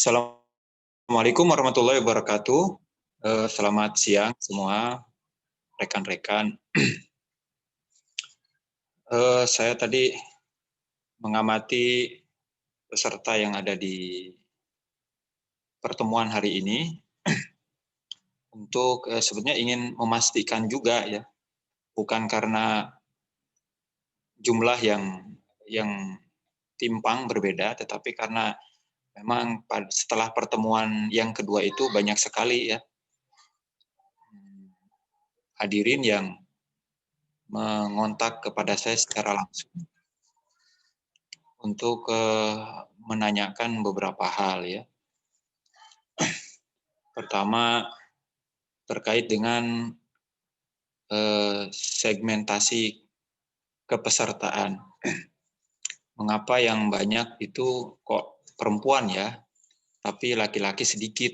Assalamualaikum warahmatullahi wabarakatuh. Selamat siang semua rekan-rekan. Saya tadi mengamati peserta yang ada di pertemuan hari ini untuk sebenarnya ingin memastikan juga ya, bukan karena jumlah yang timpang berbeda, tetapi karena memang setelah pertemuan yang kedua itu banyak sekali ya hadirin yang mengontak kepada saya secara langsung untuk menanyakan beberapa hal ya. Pertama terkait dengan segmentasi kepesertaan. Mengapa yang banyak itu kok perempuan ya, tapi laki-laki sedikit.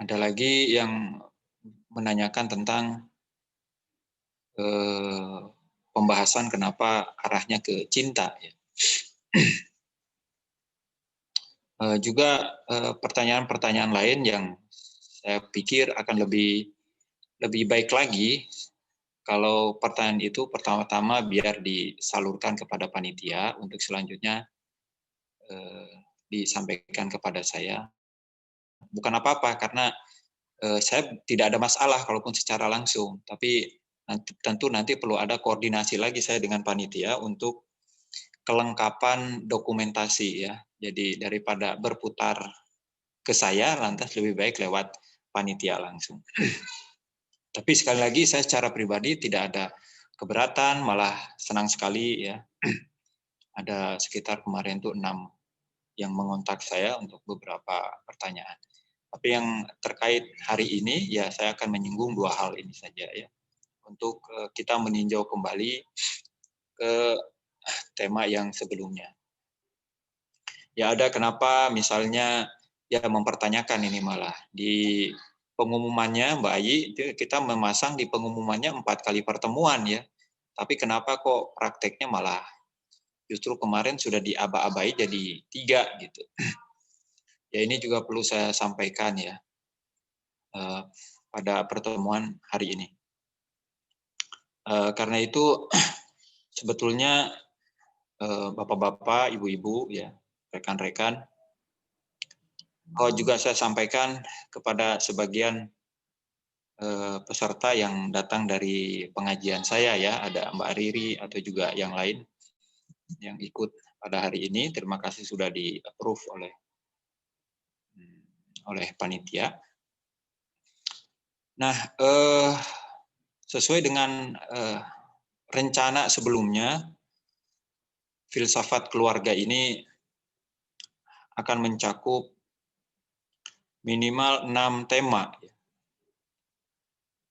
Ada lagi yang menanyakan tentang pembahasan kenapa arahnya ke cinta. Ya. Juga pertanyaan-pertanyaan lain yang saya pikir akan lebih baik lagi kalau pertanyaan itu pertama-tama biar disalurkan kepada panitia untuk selanjutnya disampaikan kepada saya. Bukan apa-apa karena saya tidak ada masalah kalaupun secara langsung, tapi tentu nanti perlu ada koordinasi lagi saya dengan panitia untuk kelengkapan dokumentasi ya. Jadi daripada berputar ke saya, lantas lebih baik lewat panitia langsung. Tapi sekali lagi saya secara pribadi tidak ada keberatan, malah senang sekali ya. Ada sekitar kemarin tuh 6 yang mengontak saya untuk beberapa pertanyaan. Tapi yang terkait hari ini ya saya akan menyinggung 2 hal ini saja ya. Untuk kita meninjau kembali ke tema yang sebelumnya. Ya ada kenapa misalnya ya mempertanyakan ini malah di pengumumannya Mbak Ayi kita memasang di pengumumannya 4 kali pertemuan ya. Tapi kenapa kok prakteknya malah justru kemarin sudah diaba-abai jadi 3 gitu. Ya ini juga perlu saya sampaikan ya pada pertemuan hari ini. Karena itu sebetulnya bapak-bapak, ibu-ibu ya, rekan-rekan, juga saya sampaikan kepada sebagian peserta yang datang dari pengajian saya ya, ada Mbak Riri atau juga yang lain yang ikut pada hari ini. Terima kasih sudah di-approve oleh panitia. Nah, sesuai dengan rencana sebelumnya, filsafat keluarga ini akan mencakup minimal 6 tema.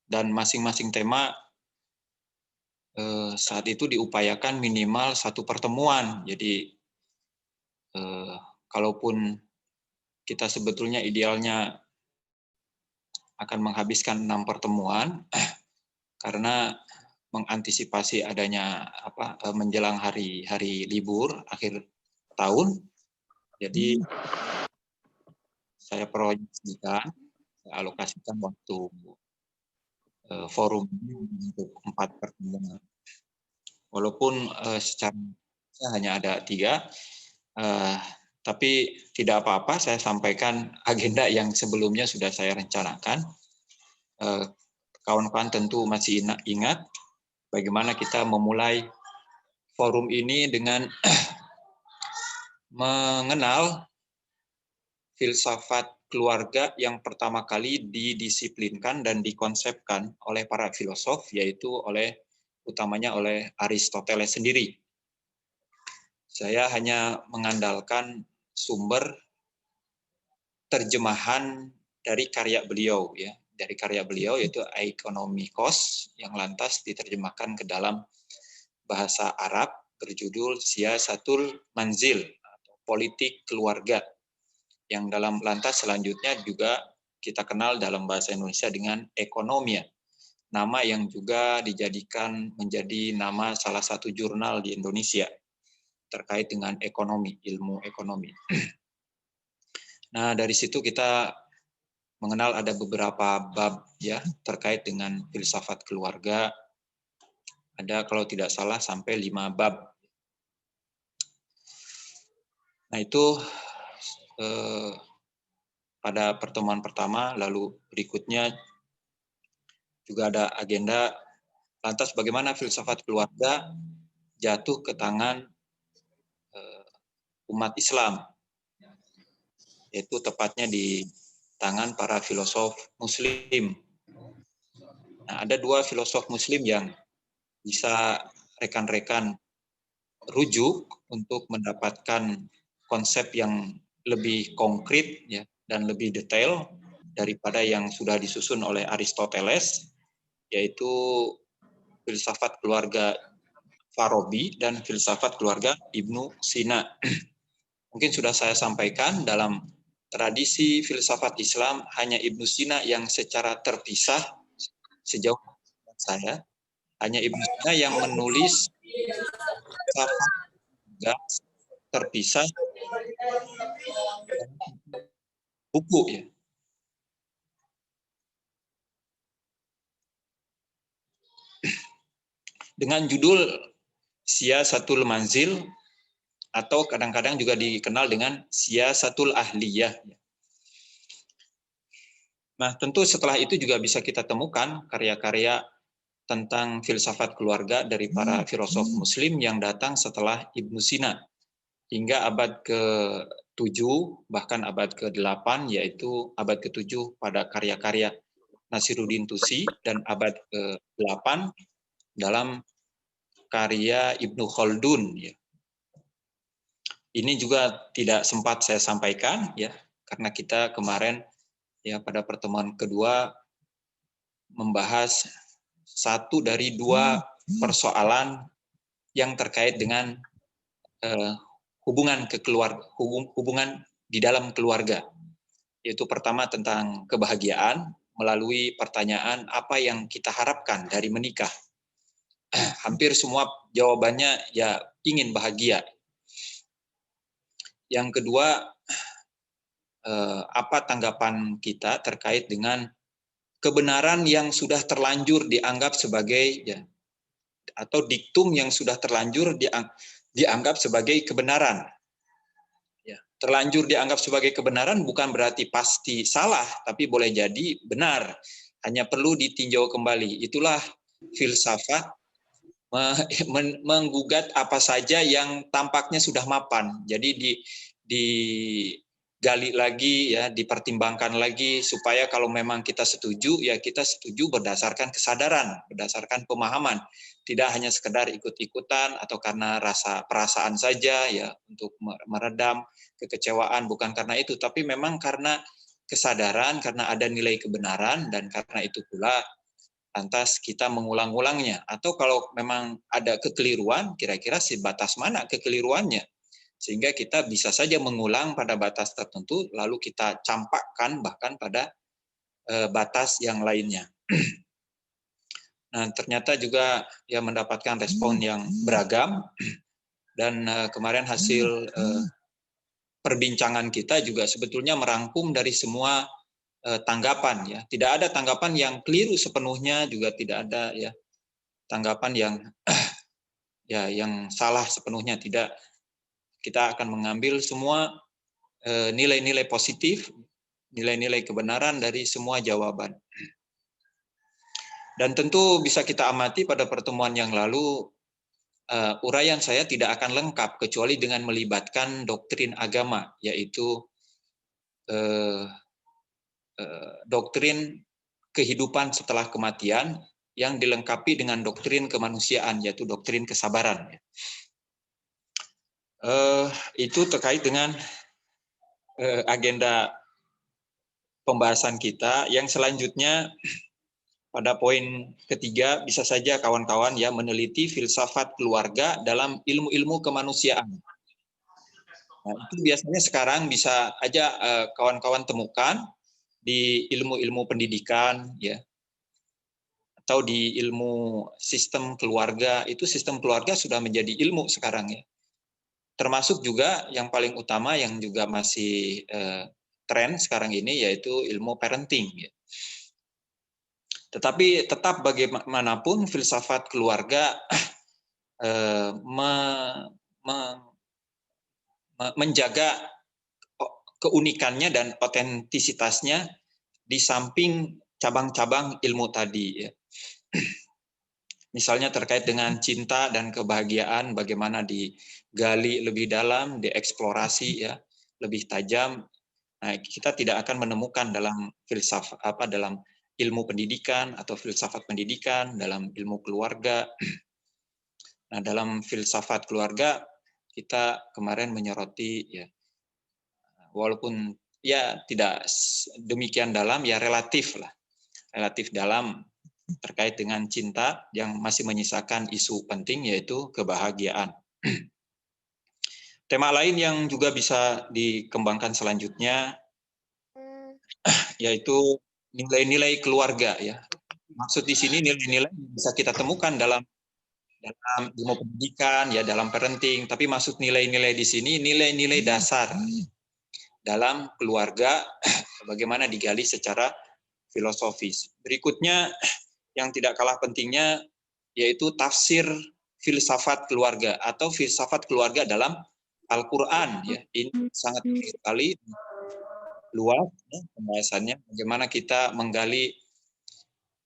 Dan masing-masing tema saat itu diupayakan minimal 1 pertemuan. Jadi kalaupun kita sebetulnya idealnya akan menghabiskan 6 pertemuan, karena mengantisipasi adanya menjelang hari libur akhir tahun, jadi saya proyeksikan, saya alokasikan waktu forum untuk 4 pertemuan. Walaupun secara hanya ada 3, tapi tidak apa-apa, saya sampaikan agenda yang sebelumnya sudah saya rencanakan. Kawan-kawan tentu masih ingat bagaimana kita memulai forum ini dengan mengenal filsafat keluarga yang pertama kali didisiplinkan dan dikonsepkan oleh para filosof, yaitu utamanya oleh Aristoteles sendiri. Saya hanya mengandalkan sumber terjemahan dari karya beliau ya. Dari karya beliau yaitu Oikonomikos yang lantas diterjemahkan ke dalam bahasa Arab berjudul Siyasatul Manzil atau politik keluarga, yang dalam lantas selanjutnya juga kita kenal dalam bahasa Indonesia dengan Ekonomia, nama yang juga dijadikan menjadi nama salah satu jurnal di Indonesia. terkait dengan ekonomi, ilmu ekonomi. Nah, dari situ kita mengenal ada beberapa bab ya terkait dengan filsafat keluarga. Ada kalau tidak salah sampai 5 bab. Nah, itu pada pertemuan pertama, lalu berikutnya juga ada agenda lantas bagaimana filsafat keluarga jatuh ke tangan umat Islam, yaitu tepatnya di tangan para filosof Muslim. Nah, ada 2 filosof Muslim yang bisa rekan-rekan rujuk untuk mendapatkan konsep yang lebih konkret ya dan lebih detail daripada yang sudah disusun oleh Aristoteles, yaitu filsafat keluarga Farabi dan filsafat keluarga Ibnu Sina. Mungkin sudah saya sampaikan dalam tradisi filsafat Islam hanya Ibnu Sina yang secara terpisah sejauh saya, hanya Ibnu Sina yang menulis filsafat terpisah buku ya. Dengan judul Siyasatul Manzil atau kadang-kadang juga dikenal dengan Siyasatul Ahliyah. Nah, tentu setelah itu juga bisa kita temukan karya-karya tentang filsafat keluarga dari para filosof Muslim yang datang setelah Ibnu Sina hingga abad ke-7 bahkan abad ke-8, yaitu abad ke-7 pada karya-karya Nasiruddin Tusi dan abad ke-8 dalam karya Ibnu Khaldun ya. Ini juga tidak sempat saya sampaikan ya karena kita kemarin ya pada pertemuan kedua membahas 1 dari 2 persoalan yang terkait dengan hubungan hubungan di dalam keluarga, yaitu pertama tentang kebahagiaan melalui pertanyaan apa yang kita harapkan dari menikah. Hampir semua jawabannya ya ingin bahagia. Yang kedua, apa tanggapan kita terkait dengan kebenaran yang sudah terlanjur dianggap sebagai ya, atau diktum yang sudah terlanjur dianggap sebagai kebenaran. Ya, terlanjur dianggap sebagai kebenaran bukan berarti pasti salah, tapi boleh jadi benar. Hanya perlu ditinjau kembali. Itulah filsafat menggugat apa saja yang tampaknya sudah mapan. Jadi digali lagi ya, dipertimbangkan lagi supaya kalau memang kita setuju ya kita setuju berdasarkan kesadaran, berdasarkan pemahaman, tidak hanya sekedar ikut-ikutan atau karena perasaan saja ya untuk meredam kekecewaan, bukan karena itu, tapi memang karena kesadaran, karena ada nilai kebenaran, dan karena itu pula lantas kita mengulang-ulangnya. Atau kalau memang ada kekeliruan, kira-kira sebatas mana kekeliruannya, sehingga kita bisa saja mengulang pada batas tertentu, lalu kita campakkan bahkan pada batas yang lainnya. Nah, ternyata juga ya mendapatkan respon yang beragam, dan kemarin hasil perbincangan kita juga sebetulnya merangkum dari semua tanggapan ya. Tidak ada tanggapan yang keliru sepenuhnya, juga tidak ada ya tanggapan yang ya yang salah sepenuhnya, tidak. Kita akan mengambil semua nilai-nilai positif, nilai-nilai kebenaran dari semua jawaban. Dan tentu bisa kita amati pada pertemuan yang lalu, uraian saya tidak akan lengkap kecuali dengan melibatkan doktrin agama, yaitu doktrin kehidupan setelah kematian yang dilengkapi dengan doktrin kemanusiaan, yaitu doktrin kesabaran. Itu terkait dengan agenda pembahasan kita. Yang selanjutnya pada poin ketiga, bisa saja kawan-kawan ya meneliti filsafat keluarga dalam ilmu-ilmu kemanusiaan. Nah, itu biasanya sekarang bisa aja kawan-kawan temukan di ilmu-ilmu pendidikan ya, atau di ilmu sistem keluarga. Itu sistem keluarga sudah menjadi ilmu sekarang ya. termasuk juga yang paling utama yang juga masih tren sekarang ini yaitu ilmu parenting. Ya. Tetapi tetap bagaimanapun filsafat keluarga menjaga keunikannya dan otentisitasnya di samping cabang-cabang ilmu tadi. Ya. Misalnya terkait dengan cinta dan kebahagiaan, bagaimana digali lebih dalam, dieksplorasi ya, lebih tajam. Nah, kita tidak akan menemukan dalam filsafat dalam ilmu pendidikan atau filsafat pendidikan, dalam ilmu keluarga. Nah, dalam filsafat keluarga kita kemarin menyoroti ya, walaupun ya tidak demikian dalam, ya relatif lah, relatif dalam terkait dengan cinta yang masih menyisakan isu penting yaitu kebahagiaan. Tema lain yang juga bisa dikembangkan selanjutnya yaitu nilai-nilai keluarga ya. Maksud di sini nilai-nilai bisa kita temukan dalam ilmu pendidikan ya, dalam parenting, tapi maksud nilai-nilai di sini nilai-nilai dasar dalam keluarga bagaimana digali secara filosofis. Berikutnya yang tidak kalah pentingnya yaitu tafsir filsafat keluarga atau filsafat keluarga dalam Al-Quran. Ya. Ini sangat sekali luas ya, pembahasannya, bagaimana kita menggali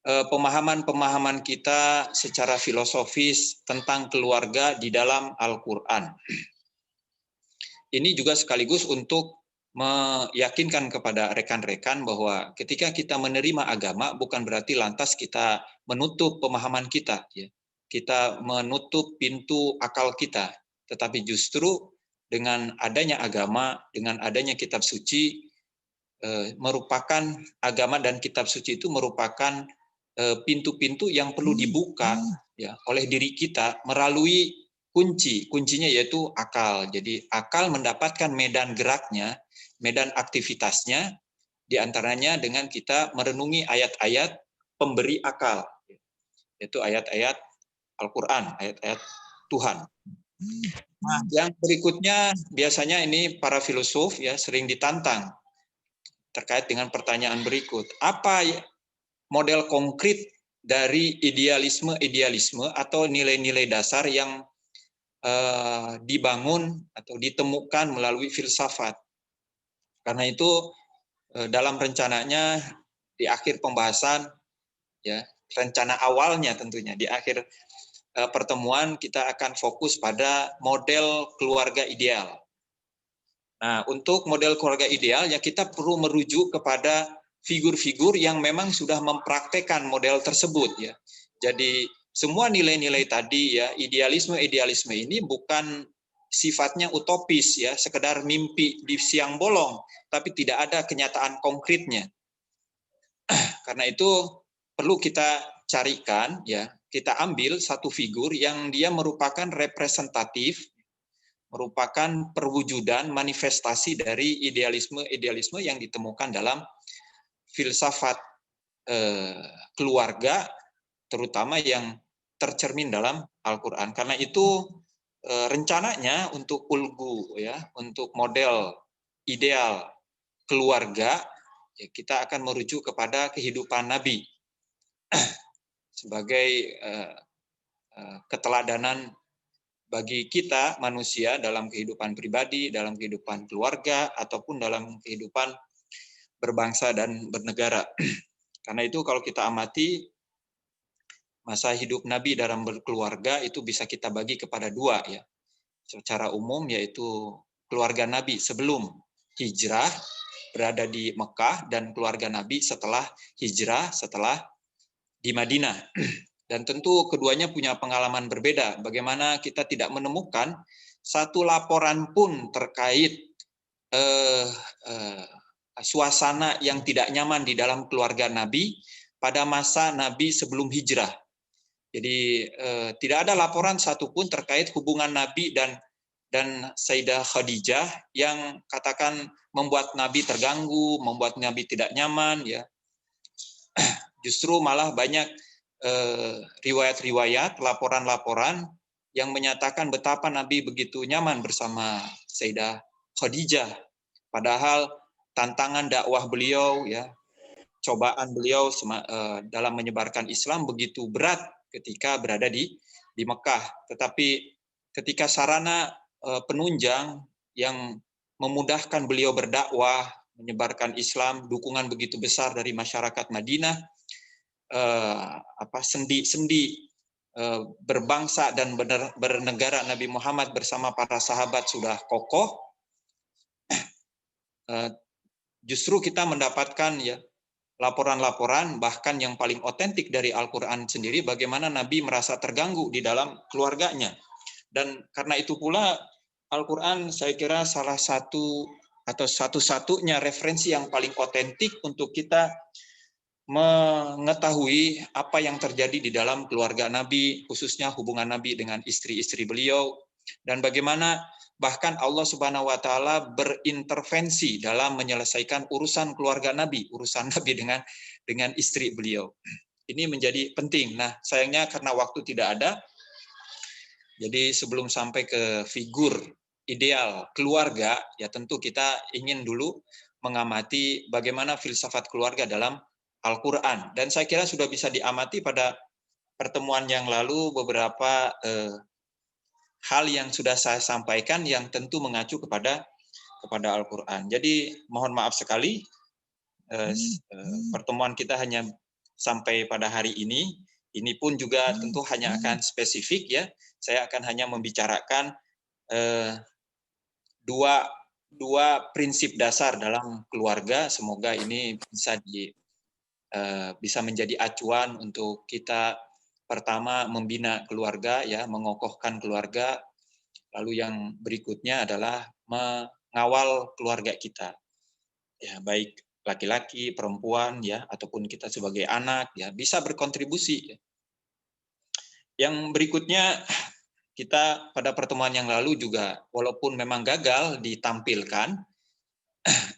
pemahaman-pemahaman kita secara filosofis tentang keluarga di dalam Al-Quran. Ini juga sekaligus untuk meyakinkan kepada rekan-rekan bahwa ketika kita menerima agama bukan berarti lantas kita menutup pemahaman kita, ya. Kita menutup pintu akal kita, tetapi justru dengan adanya agama, dengan adanya kitab suci, merupakan agama dan kitab suci itu merupakan pintu-pintu yang perlu dibuka ya oleh diri kita melalui kuncinya yaitu akal. Jadi akal mendapatkan medan geraknya, medan aktivitasnya, diantaranya dengan kita merenungi ayat-ayat pemberi akal, yaitu ayat-ayat Al-Quran, ayat-ayat Tuhan. Nah, yang berikutnya biasanya ini para filosof ya sering ditantang terkait dengan pertanyaan berikut. Apa model konkret dari idealisme atau nilai-nilai dasar yang dibangun atau ditemukan melalui filsafat? Karena itu dalam rencananya di akhir pembahasan, ya rencana awalnya tentunya di akhir pertemuan kita akan fokus pada model keluarga ideal. Nah, untuk model keluarga ideal ya kita perlu merujuk kepada figur-figur yang memang sudah mempraktekkan model tersebut ya. Jadi semua nilai-nilai tadi ya, idealisme ini bukan sifatnya utopis ya, sekedar mimpi di siang bolong, tapi tidak ada kenyataan konkretnya. Karena itu perlu kita carikan ya, kita ambil satu figur yang dia merupakan representatif, merupakan perwujudan manifestasi dari idealisme yang ditemukan dalam filsafat keluarga, terutama yang tercermin dalam Al-Quran. Karena itu rencananya untuk ulgu ya, untuk model ideal keluarga, ya kita akan merujuk kepada kehidupan Nabi sebagai keteladanan bagi kita manusia dalam kehidupan pribadi, dalam kehidupan keluarga, ataupun dalam kehidupan berbangsa dan bernegara. Karena itu kalau kita amati masa hidup Nabi dalam berkeluarga itu bisa kita bagi kepada dua ya. Secara umum yaitu keluarga Nabi sebelum hijrah berada di Mekah dan keluarga Nabi setelah hijrah, setelah di Madinah. Dan tentu keduanya punya pengalaman berbeda. Bagaimana kita tidak menemukan satu laporan pun terkait suasana yang tidak nyaman di dalam keluarga Nabi pada masa Nabi sebelum hijrah. Jadi tidak ada laporan satupun terkait hubungan Nabi dan Sayyidah Khadijah yang katakan membuat Nabi terganggu, membuat Nabi tidak nyaman ya. Justru malah banyak riwayat-riwayat, laporan-laporan yang menyatakan betapa Nabi begitu nyaman bersama Sayyidah Khadijah. Padahal tantangan dakwah beliau, ya, cobaan beliau dalam menyebarkan Islam begitu berat ketika berada di Mekah. Tetapi ketika sarana penunjang yang memudahkan beliau berdakwah, menyebarkan Islam, dukungan begitu besar dari masyarakat Madinah, sendi-sendi berbangsa dan bernegara Nabi Muhammad bersama para sahabat sudah kokoh, justru kita mendapatkan, ya, laporan-laporan bahkan yang paling otentik dari Al-Quran sendiri bagaimana Nabi merasa terganggu di dalam keluarganya. Dan karena itu pula Al-Quran saya kira salah satu atau satu-satunya referensi yang paling otentik untuk kita mengetahui apa yang terjadi di dalam keluarga Nabi, khususnya hubungan Nabi dengan istri-istri beliau, dan bagaimana bahkan Allah Subhanahu wa taala berintervensi dalam menyelesaikan urusan keluarga Nabi, urusan Nabi dengan istri beliau. Ini menjadi penting. Nah, sayangnya karena waktu tidak ada, jadi sebelum sampai ke figur ideal keluarga, ya tentu kita ingin dulu mengamati bagaimana filsafat keluarga dalam Al-Quran. Dan saya kira sudah bisa diamati pada pertemuan yang lalu beberapa hal yang sudah saya sampaikan yang tentu mengacu kepada Al-Quran. Jadi mohon maaf sekali, pertemuan kita hanya sampai pada hari ini. Ini pun juga tentu hanya akan spesifik, ya. Saya akan hanya membicarakan dua prinsip dasar dalam keluarga. Semoga ini bisa menjadi acuan untuk kita, pertama membina keluarga, ya, mengokohkan keluarga. Lalu yang berikutnya adalah mengawal keluarga kita, ya, baik laki-laki, perempuan, ya, ataupun kita sebagai anak, ya, bisa berkontribusi. Yang berikutnya, kita pada pertemuan yang lalu juga walaupun memang gagal ditampilkan,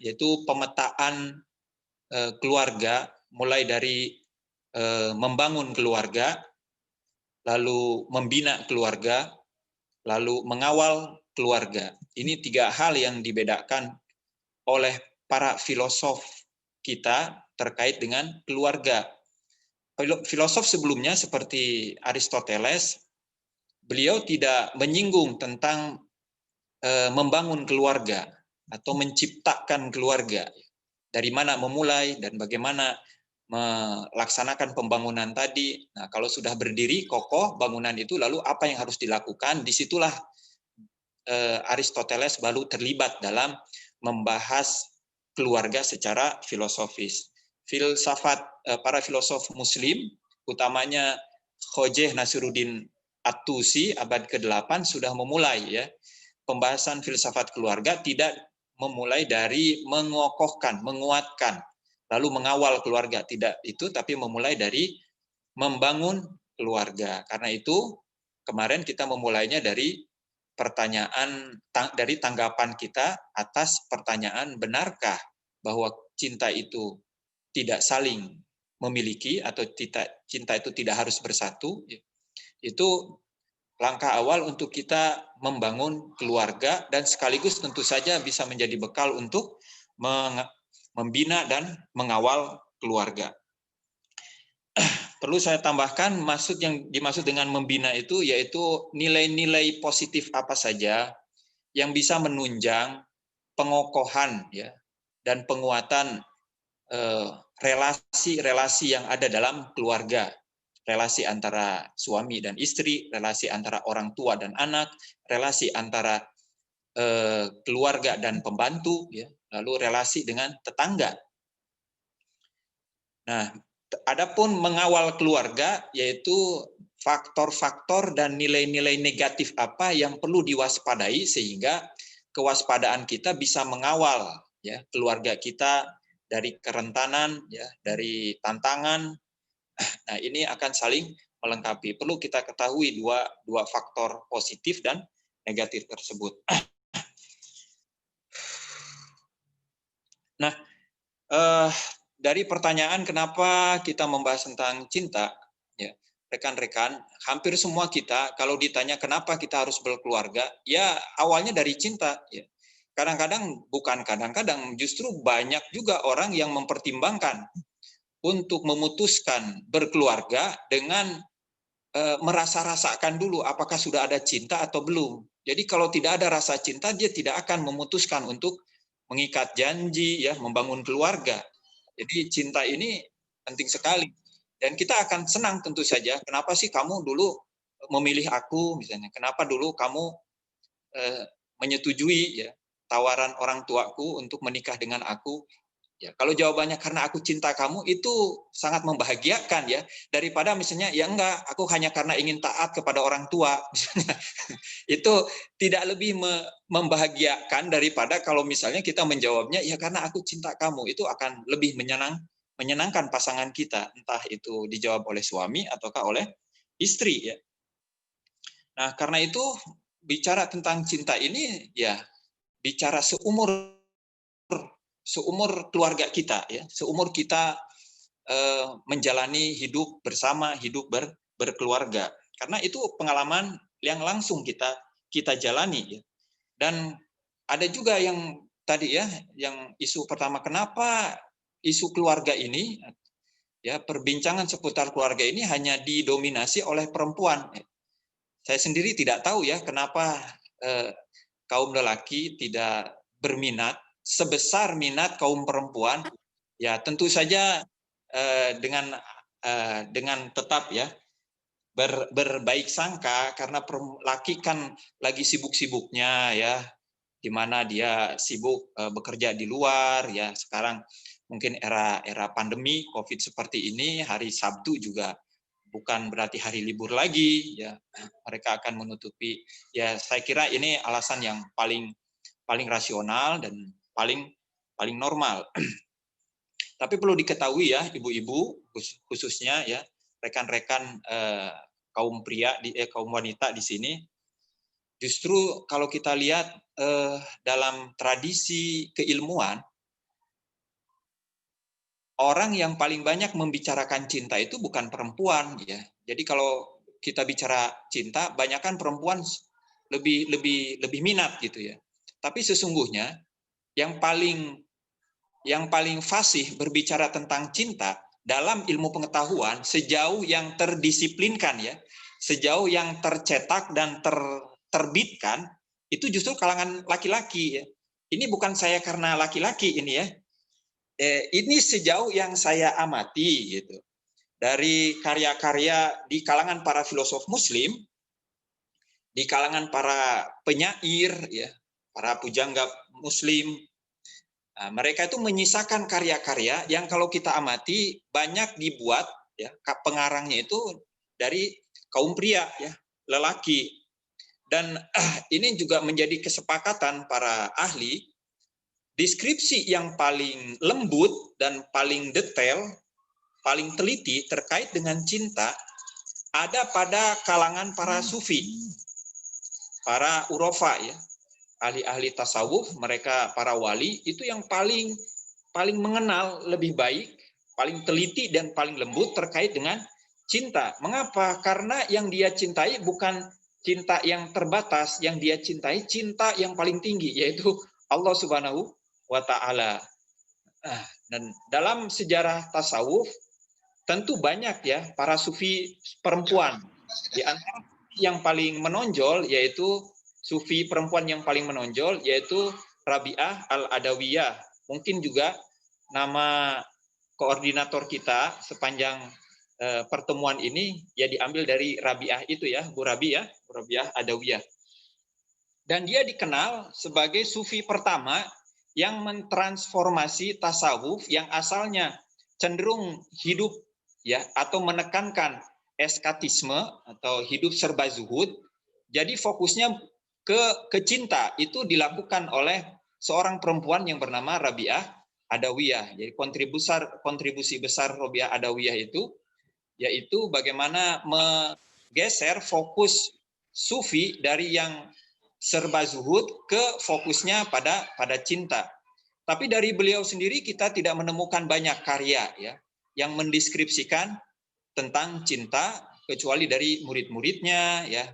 yaitu pemetaan keluarga, mulai dari membangun keluarga, lalu membina keluarga, lalu mengawal keluarga. Ini tiga hal yang dibedakan oleh para filosof kita terkait dengan keluarga. Filosof sebelumnya seperti Aristoteles, beliau tidak menyinggung tentang membangun keluarga atau menciptakan keluarga. Dari mana memulai dan bagaimana melaksanakan pembangunan tadi. Nah, kalau sudah berdiri kokoh bangunan itu, lalu apa yang harus dilakukan? Disitulah Aristoteles baru terlibat dalam membahas keluarga secara filosofis. Filsafat para filosof Muslim, utamanya Khojeh Nasiruddin At-Tusi abad ke-8 sudah memulai, ya, pembahasan filsafat keluarga, tidak memulai dari mengokohkan, menguatkan, lalu mengawal keluarga, tidak itu, tapi memulai dari membangun keluarga. Karena itu kemarin kita memulainya dari pertanyaan, dari tanggapan kita atas pertanyaan, benarkah bahwa cinta itu tidak saling memiliki atau cinta itu tidak harus bersatu? Itu langkah awal untuk kita membangun keluarga dan sekaligus tentu saja bisa menjadi bekal untuk membina dan mengawal keluarga. Perlu saya tambahkan, yang dimaksud dengan membina itu yaitu nilai-nilai positif apa saja yang bisa menunjang pengokohan, ya, dan penguatan relasi-relasi yang ada dalam keluarga. Relasi antara suami dan istri, relasi antara orang tua dan anak, relasi antara keluarga dan pembantu, ya, lalu relasi dengan tetangga. Nah, adapun mengawal keluarga yaitu faktor-faktor dan nilai-nilai negatif apa yang perlu diwaspadai sehingga kewaspadaan kita bisa mengawal, ya, keluarga kita dari kerentanan, ya, dari tantangan. Nah, ini akan saling melengkapi. Perlu kita ketahui dua faktor positif dan negatif tersebut. Nah, dari pertanyaan kenapa kita membahas tentang cinta, ya, rekan-rekan, hampir semua kita kalau ditanya kenapa kita harus berkeluarga, ya awalnya dari cinta. Ya. Kadang-kadang justru banyak juga orang yang mempertimbangkan untuk memutuskan berkeluarga dengan merasa-rasakan dulu apakah sudah ada cinta atau belum. Jadi kalau tidak ada rasa cinta, dia tidak akan memutuskan untuk mengikat janji, ya, membangun keluarga. Jadi cinta ini penting sekali. Dan kita akan senang tentu saja. Kenapa sih kamu dulu memilih aku, misalnya? Kenapa dulu kamu menyetujui ya tawaran orang tuaku untuk menikah dengan aku? Ya, kalau jawabannya karena aku cinta kamu, itu sangat membahagiakan ya, daripada misalnya ya enggak, aku hanya karena ingin taat kepada orang tua misalnya. Itu tidak lebih membahagiakan daripada kalau misalnya kita menjawabnya ya karena aku cinta kamu. Itu akan lebih menyenangkan pasangan kita, entah itu dijawab oleh suami ataukah oleh istri ya. Nah, karena itu bicara tentang cinta ini ya bicara seumur keluarga kita ya, seumur kita menjalani hidup bersama, hidup berkeluarga. Karena itu pengalaman yang langsung kita jalani ya. Dan ada juga yang tadi ya, yang isu pertama, kenapa isu keluarga ini ya, perbincangan seputar keluarga ini hanya didominasi oleh perempuan. Saya sendiri tidak tahu ya kenapa kaum lelaki tidak berminat sebesar minat kaum perempuan. Ya tentu saja dengan tetap ya berbaik sangka, karena laki kan lagi sibuk-sibuknya ya, di mana dia sibuk bekerja di luar ya. Sekarang mungkin era pandemi Covid seperti ini, hari Sabtu juga bukan berarti hari libur lagi ya, mereka akan menutupi. Ya saya kira ini alasan yang paling rasional dan paling normal. Tapi perlu diketahui ya, ibu-ibu khususnya ya, rekan-rekan kaum pria kaum wanita di sini, justru kalau kita lihat dalam tradisi keilmuan, orang yang paling banyak membicarakan cinta itu bukan perempuan ya. Jadi kalau kita bicara cinta, banyakkan perempuan lebih minat gitu ya. Tapi sesungguhnya yang paling fasih berbicara tentang cinta dalam ilmu pengetahuan, sejauh yang terdisiplinkan ya, sejauh yang tercetak dan terbitkan, itu justru kalangan laki-laki ya. Ini bukan saya karena laki-laki ini ya. Ini sejauh yang saya amati gitu. Dari karya-karya di kalangan para filosof muslim, di kalangan para penyair ya, para pujangga muslim, mereka itu menyisakan karya-karya yang kalau kita amati banyak dibuat ya, pengarangnya itu dari kaum pria ya, lelaki. Dan ini juga menjadi kesepakatan para ahli, deskripsi yang paling lembut dan paling detail, paling teliti terkait dengan cinta ada pada kalangan para sufi, para urofa ya, ahli-ahli tasawuf, mereka para wali, itu yang paling mengenal lebih baik, paling teliti dan paling lembut terkait dengan cinta. Mengapa? Karena yang dia cintai bukan cinta yang terbatas, yang dia cintai cinta yang paling tinggi, yaitu Allah Subhanahu wa Ta'ala. Dan dalam sejarah tasawuf tentu banyak ya para sufi perempuan. Di antara yang paling menonjol yaitu sufi perempuan yang paling menonjol yaitu Rabi'ah Al-Adawiyah. Mungkin juga nama koordinator kita sepanjang pertemuan ini ya diambil dari Rabi'ah itu ya, Bu Rabi'ah, Bu Rabi'ah Adawiyah. Dan dia dikenal sebagai sufi pertama yang mentransformasi tasawuf yang asalnya cenderung hidup ya atau menekankan eskatisme atau hidup serba zuhud, jadi fokusnya ke cinta. Itu dilakukan oleh seorang perempuan yang bernama Rabi'ah Adawiyah. Jadi kontribusi besar Rabi'ah Adawiyah itu yaitu bagaimana menggeser fokus sufi dari yang serba zuhud ke fokusnya pada cinta. Tapi dari beliau sendiri kita tidak menemukan banyak karya ya yang mendeskripsikan tentang cinta kecuali dari murid-muridnya, ya,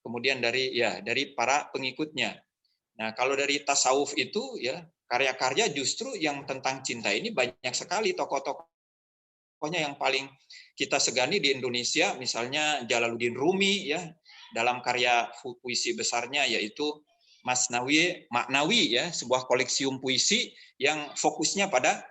kemudian dari para pengikutnya. Nah, kalau dari tasawuf itu, ya, karya-karya justru yang tentang cinta ini banyak sekali tokoh-tokohnya yang paling kita segani di Indonesia, misalnya Jalaluddin Rumi, ya, dalam karya puisi besarnya yaitu Maknawi, ya, sebuah koleksium puisi yang fokusnya pada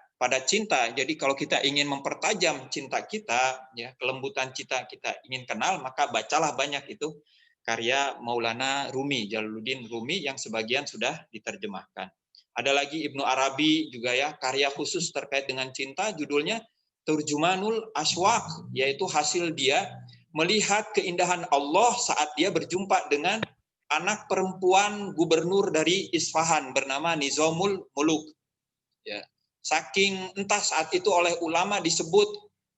cinta. Jadi kalau kita ingin mempertajam cinta kita, ya, kelembutan cinta kita ingin kenal, maka bacalah banyak itu karya Maulana Rumi, Jalaluddin Rumi, yang sebagian sudah diterjemahkan. Ada lagi Ibnu Arabi juga, ya, karya khusus terkait dengan cinta, judulnya Turjumanul Aswaq, yaitu hasil dia melihat keindahan Allah saat dia berjumpa dengan anak perempuan gubernur dari Isfahan bernama Nizamul Muluk. Ya. Saking entah saat itu oleh ulama disebut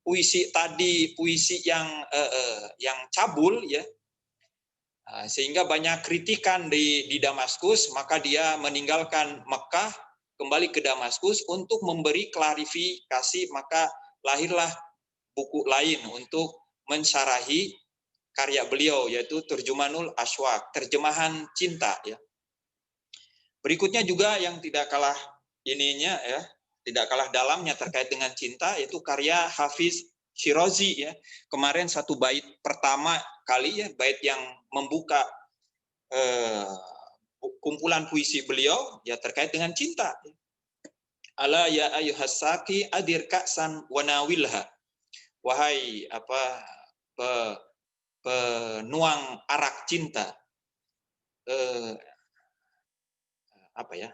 puisi tadi puisi yang cabul, ya, sehingga banyak kritikan di Damaskus, maka dia meninggalkan Mekah, kembali ke Damaskus untuk memberi klarifikasi, maka lahirlah buku lain untuk mensyarahi karya beliau, yaitu Turjumanul Aswaq, terjemahan cinta, ya. Berikutnya juga yang tidak kalah ininya, ya, tidak kalah dalamnya terkait dengan cinta, yaitu karya Hafiz Shirazi, ya. Kemarin satu bait pertama kali, ya, bait yang membuka kumpulan puisi beliau, ya, terkait dengan cinta. Ala ya ayyuhasaki adir ka'san wanawilha. Wahai penuang arak cinta,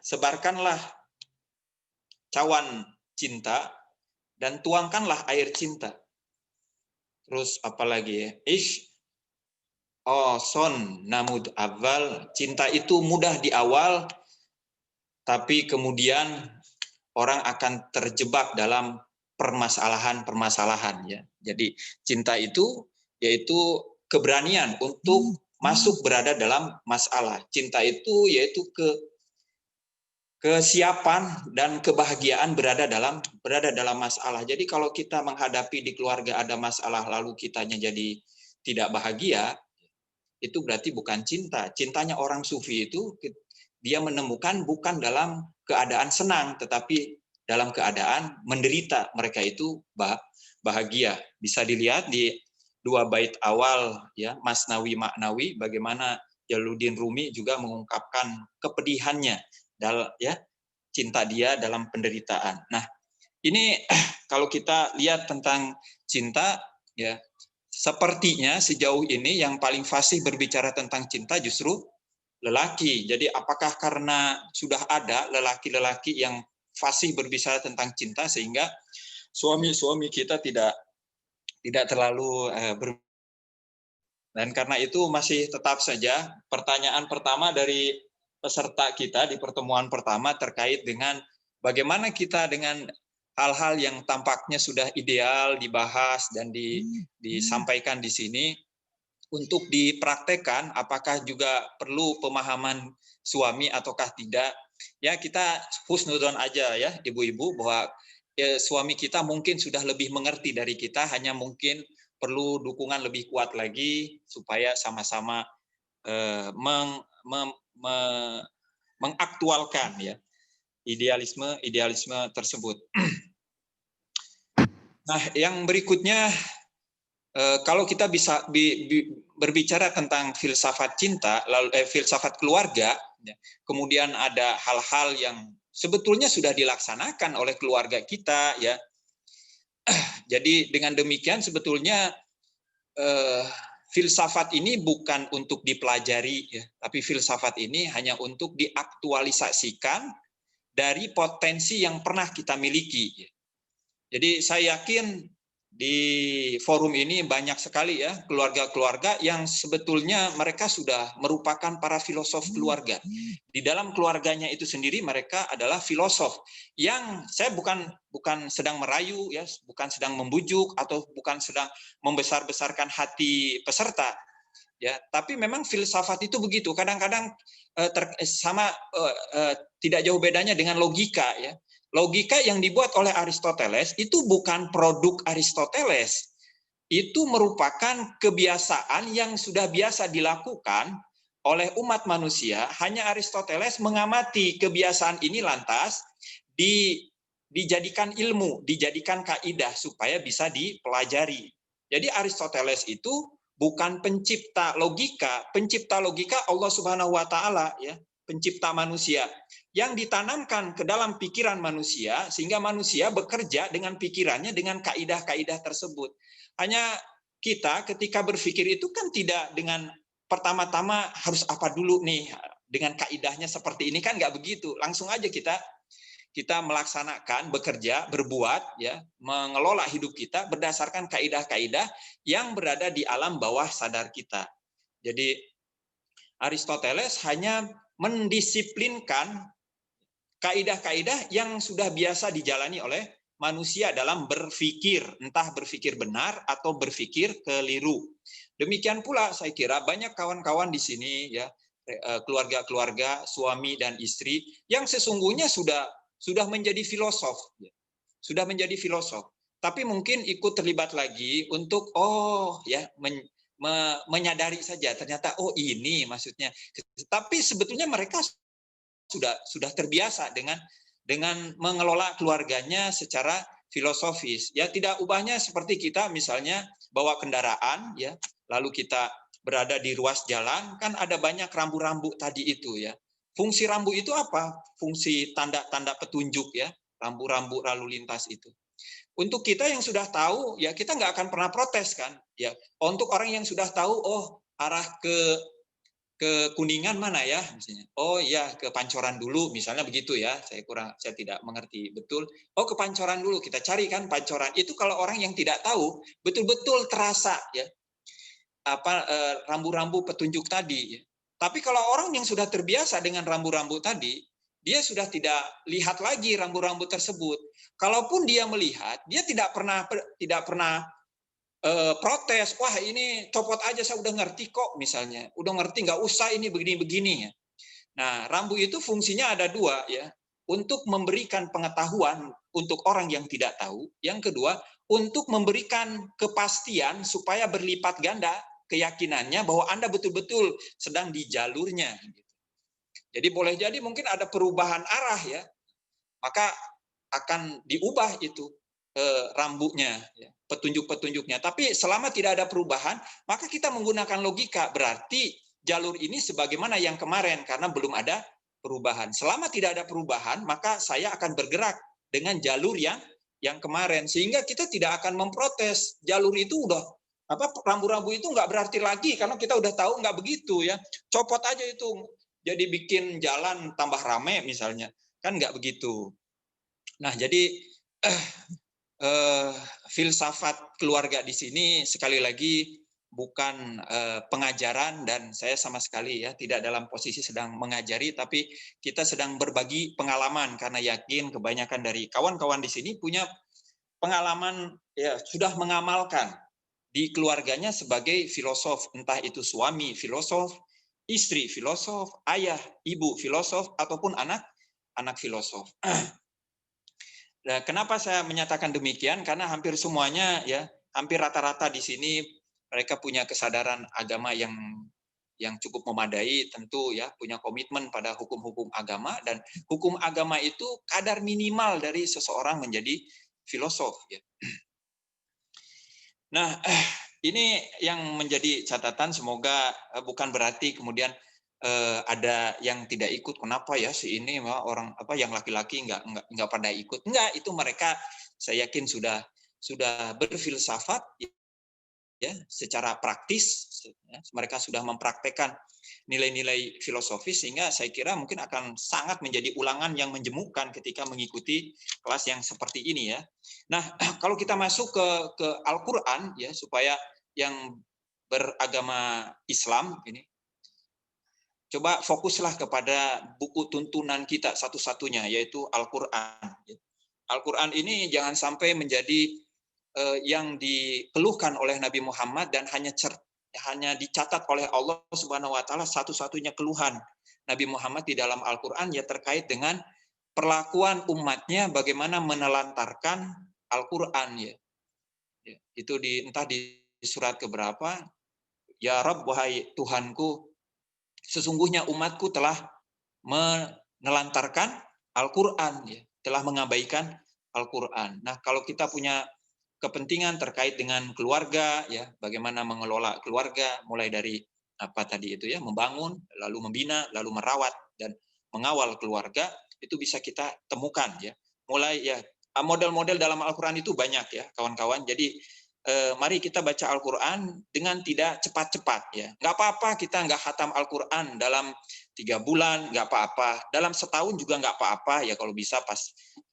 sebarkanlah cawan cinta dan tuangkanlah air cinta. Terus apalagi, ya, son namud awal, cinta itu mudah di awal, tapi kemudian orang akan terjebak dalam permasalahan-permasalahan, ya. Jadi cinta itu yaitu keberanian untuk masuk berada dalam masalah. Cinta itu yaitu kesiapan dan kebahagiaan berada dalam masalah. Jadi kalau kita menghadapi di keluarga ada masalah lalu kitanya jadi tidak bahagia, itu berarti bukan cinta. Cintanya orang sufi itu dia menemukan bukan dalam keadaan senang, tetapi dalam keadaan menderita. Mereka itu bahagia. Bisa dilihat di dua bait awal, ya, Masnawi Maknawi, bagaimana Jalaluddin Rumi juga mengungkapkan kepedihannya, ya, cinta dia dalam penderitaan. Nah, ini kalau kita lihat tentang cinta, ya, sepertinya sejauh ini yang paling fasih berbicara tentang cinta justru lelaki. Jadi apakah karena sudah ada lelaki-lelaki yang fasih berbicara tentang cinta sehingga suami-suami kita tidak terlalu dan karena itu masih tetap saja pertanyaan pertama dari peserta kita di pertemuan pertama terkait dengan bagaimana kita dengan hal-hal yang tampaknya sudah ideal dibahas dan disampaikan di sini untuk dipraktekkan, apakah juga perlu pemahaman suami ataukah tidak? Ya, kita husnuzon aja, ya, ibu-ibu, bahwa ya, suami kita mungkin sudah lebih mengerti dari kita, hanya mungkin perlu dukungan lebih kuat lagi supaya sama-sama mengaktualkan, ya, idealisme tersebut. Nah, yang berikutnya, kalau kita bisa berbicara tentang filsafat cinta, lalu filsafat keluarga, kemudian ada hal-hal yang sebetulnya sudah dilaksanakan oleh keluarga kita, ya. Jadi dengan demikian sebetulnya filsafat ini bukan untuk dipelajari, ya, tapi filsafat ini hanya untuk diaktualisasikan dari potensi yang pernah kita miliki. Jadi saya yakin di forum ini banyak sekali, ya, keluarga-keluarga yang sebetulnya mereka sudah merupakan para filosof keluarga. Di dalam keluarganya itu sendiri mereka adalah filosof yang saya bukan sedang merayu, ya, bukan sedang membujuk atau bukan sedang membesar-besarkan hati peserta, ya, tapi memang filsafat itu begitu. Kadang-kadang tidak jauh bedanya dengan logika, ya. Logika yang dibuat oleh Aristoteles itu bukan produk Aristoteles. itu merupakan kebiasaan yang sudah biasa dilakukan oleh umat manusia. Hanya Aristoteles mengamati kebiasaan ini lantas dijadikan ilmu, dijadikan kaidah supaya bisa dipelajari. Jadi Aristoteles itu bukan pencipta logika Allah Subhanahu wa taala ya, pencipta manusia yang ditanamkan ke dalam pikiran manusia sehingga manusia bekerja dengan pikirannya dengan kaidah-kaidah tersebut. Hanya kita ketika berpikir itu kan tidak dengan pertama-tama harus apa dulu nih dengan kaidahnya seperti ini, kan nggak begitu. Langsung aja kita melaksanakan, bekerja, berbuat, ya, mengelola hidup kita berdasarkan kaidah-kaidah yang berada di alam bawah sadar kita. Jadi Aristoteles hanya mendisiplinkan kaidah-kaidah yang sudah biasa dijalani oleh manusia dalam berpikir, entah berpikir benar atau berpikir keliru. Demikian pula saya kira banyak kawan-kawan di sini ya, keluarga-keluarga, suami dan istri yang sesungguhnya sudah menjadi filosof, sudah menjadi filosof. Tapi mungkin ikut terlibat lagi untuk menyadari saja ternyata ini maksudnya. Tapi sebetulnya mereka sudah terbiasa dengan mengelola keluarganya secara filosofis. Ya, tidak ubahnya seperti kita misalnya bawa kendaraan ya, lalu kita berada di ruas jalan, kan ada banyak rambu-rambu tadi itu ya. Fungsi rambu itu apa? Fungsi tanda-tanda petunjuk ya, rambu-rambu lalu lintas itu. Untuk kita yang sudah tahu ya kita nggak akan pernah protes kan ya. Untuk orang yang sudah tahu arah ke Kuningan mana ya misalnya. Oh iya ke Pancoran dulu misalnya begitu ya. Saya tidak mengerti betul. Oh ke Pancoran dulu, kita cari kan Pancoran. Itu kalau orang yang tidak tahu betul-betul terasa ya rambu-rambu petunjuk tadi. Tapi kalau orang yang sudah terbiasa dengan rambu-rambu tadi, dia sudah tidak lihat lagi rambu-rambu tersebut. Kalaupun dia melihat, dia tidak pernah protes, wah ini copot aja saya udah ngerti kok misalnya, udah ngerti nggak usah ini begini-begini ya. Nah rambu itu fungsinya ada dua ya, untuk memberikan pengetahuan untuk orang yang tidak tahu, yang kedua untuk memberikan kepastian supaya berlipat ganda keyakinannya bahwa Anda betul-betul sedang di jalurnya. Jadi boleh jadi mungkin ada perubahan arah ya, maka akan diubah itu rambunya, petunjuk-petunjuknya. Tapi selama tidak ada perubahan, maka kita menggunakan logika. Berarti jalur ini sebagaimana yang kemarin karena belum ada perubahan. Selama tidak ada perubahan, maka saya akan bergerak dengan jalur yang kemarin. Sehingga kita tidak akan memprotes. Jalur itu udah rambu-rambu itu nggak berarti lagi karena kita udah tahu nggak begitu ya. Copot aja itu jadi bikin jalan tambah rame misalnya. Kan nggak begitu. Nah, jadi filsafat keluarga di sini sekali lagi bukan pengajaran dan saya sama sekali ya tidak dalam posisi sedang mengajari, tapi kita sedang berbagi pengalaman karena yakin kebanyakan dari kawan-kawan di sini punya pengalaman ya sudah mengamalkan di keluarganya sebagai filosof, entah itu suami filosof, istri filosof, ayah, ibu filosof ataupun anak filosof. Nah, kenapa saya menyatakan demikian? Karena hampir semuanya ya, hampir rata-rata di sini mereka punya kesadaran agama yang cukup memadai, tentu ya punya komitmen pada hukum-hukum agama dan hukum agama itu kadar minimal dari seseorang menjadi filosof ya. Nah, ini yang menjadi catatan, semoga bukan berarti kemudian ada yang tidak ikut. Kenapa ya si ini orang yang laki-laki nggak pada ikut? Enggak, itu mereka saya yakin sudah berfilsafat ya secara praktis ya, mereka sudah mempraktekkan nilai-nilai filosofis sehingga saya kira mungkin akan sangat menjadi ulangan yang menjemukkan ketika mengikuti kelas yang seperti ini ya. Nah, kalau kita masuk ke Al-Qur'an ya supaya yang beragama Islam ini coba fokuslah kepada buku tuntunan kita satu-satunya yaitu Al-Qur'an. Al-Qur'an ini jangan sampai menjadi yang dikeluhkan oleh Nabi Muhammad dan hanya dicatat oleh Allah Subhanahu wa taala satu-satunya keluhan Nabi Muhammad di dalam Al-Qur'an ya terkait dengan perlakuan umatnya bagaimana menelantarkan Al-Qur'an ya. Itu entah di surat keberapa, ya Rabb, wahai Tuhanku, sesungguhnya umatku telah menelantarkan Al-Quran, ya, telah mengabaikan Al-Quran. Nah, kalau kita punya kepentingan terkait dengan keluarga, ya, bagaimana mengelola keluarga, mulai dari apa tadi itu ya, membangun, lalu membina, lalu merawat dan mengawal keluarga, itu bisa kita temukan ya. Mulai ya, model-model dalam Al-Quran itu banyak ya, kawan-kawan. Jadi mari kita baca Al-Quran dengan tidak cepat-cepat ya. Nggak apa-apa kita nggak khatam Al-Quran dalam 3 bulan, nggak apa-apa. Dalam setahun juga nggak apa-apa ya, kalau bisa pas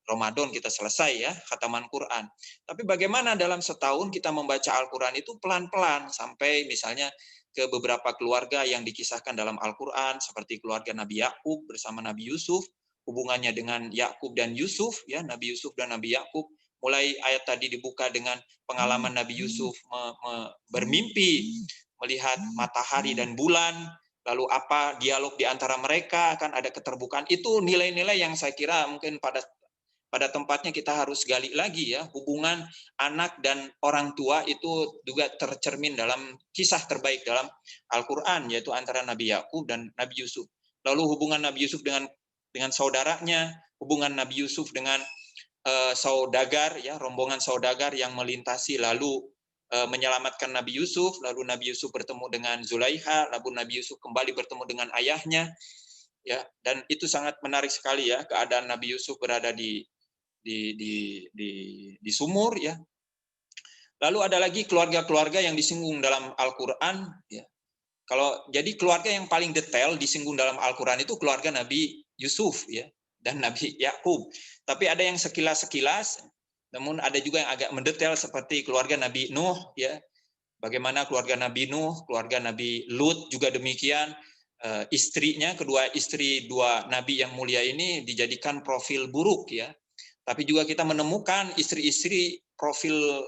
Ramadan kita selesai ya khataman Quran. Tapi bagaimana dalam setahun kita membaca Al-Quran itu pelan-pelan sampai misalnya ke beberapa keluarga yang dikisahkan dalam Al-Quran, seperti keluarga Nabi Yakub bersama Nabi Yusuf, hubungannya dengan Yakub dan Yusuf ya, Nabi Yusuf dan Nabi Yakub. Mulai ayat tadi dibuka dengan pengalaman Nabi Yusuf bermimpi melihat matahari dan bulan, lalu apa dialog di antara mereka, kan ada keterbukaan. Itu nilai-nilai yang saya kira mungkin pada tempatnya kita harus gali lagi ya. Hubungan anak dan orang tua itu juga tercermin dalam kisah terbaik dalam Al-Quran, yaitu antara Nabi Yakub dan Nabi Yusuf. Lalu hubungan Nabi Yusuf dengan saudaranya, hubungan Nabi Yusuf dengan saudagar ya, rombongan saudagar yang melintasi lalu menyelamatkan Nabi Yusuf, lalu Nabi Yusuf bertemu dengan Zulaiha, lalu Nabi Yusuf kembali bertemu dengan ayahnya ya, dan itu sangat menarik sekali ya, keadaan Nabi Yusuf berada di sumur ya. Lalu ada lagi keluarga-keluarga yang disinggung dalam Al-Qur'an ya. Kalau jadi keluarga yang paling detail disinggung dalam Al-Qur'an itu keluarga Nabi Yusuf ya dan Nabi Yakub. Tapi ada yang sekilas-sekilas, namun ada juga yang agak mendetail seperti keluarga Nabi Nuh ya. Bagaimana keluarga Nabi Nuh, keluarga Nabi Lut juga demikian. Istrinya, kedua istri dua nabi yang mulia ini dijadikan profil buruk ya. Tapi juga kita menemukan istri-istri profil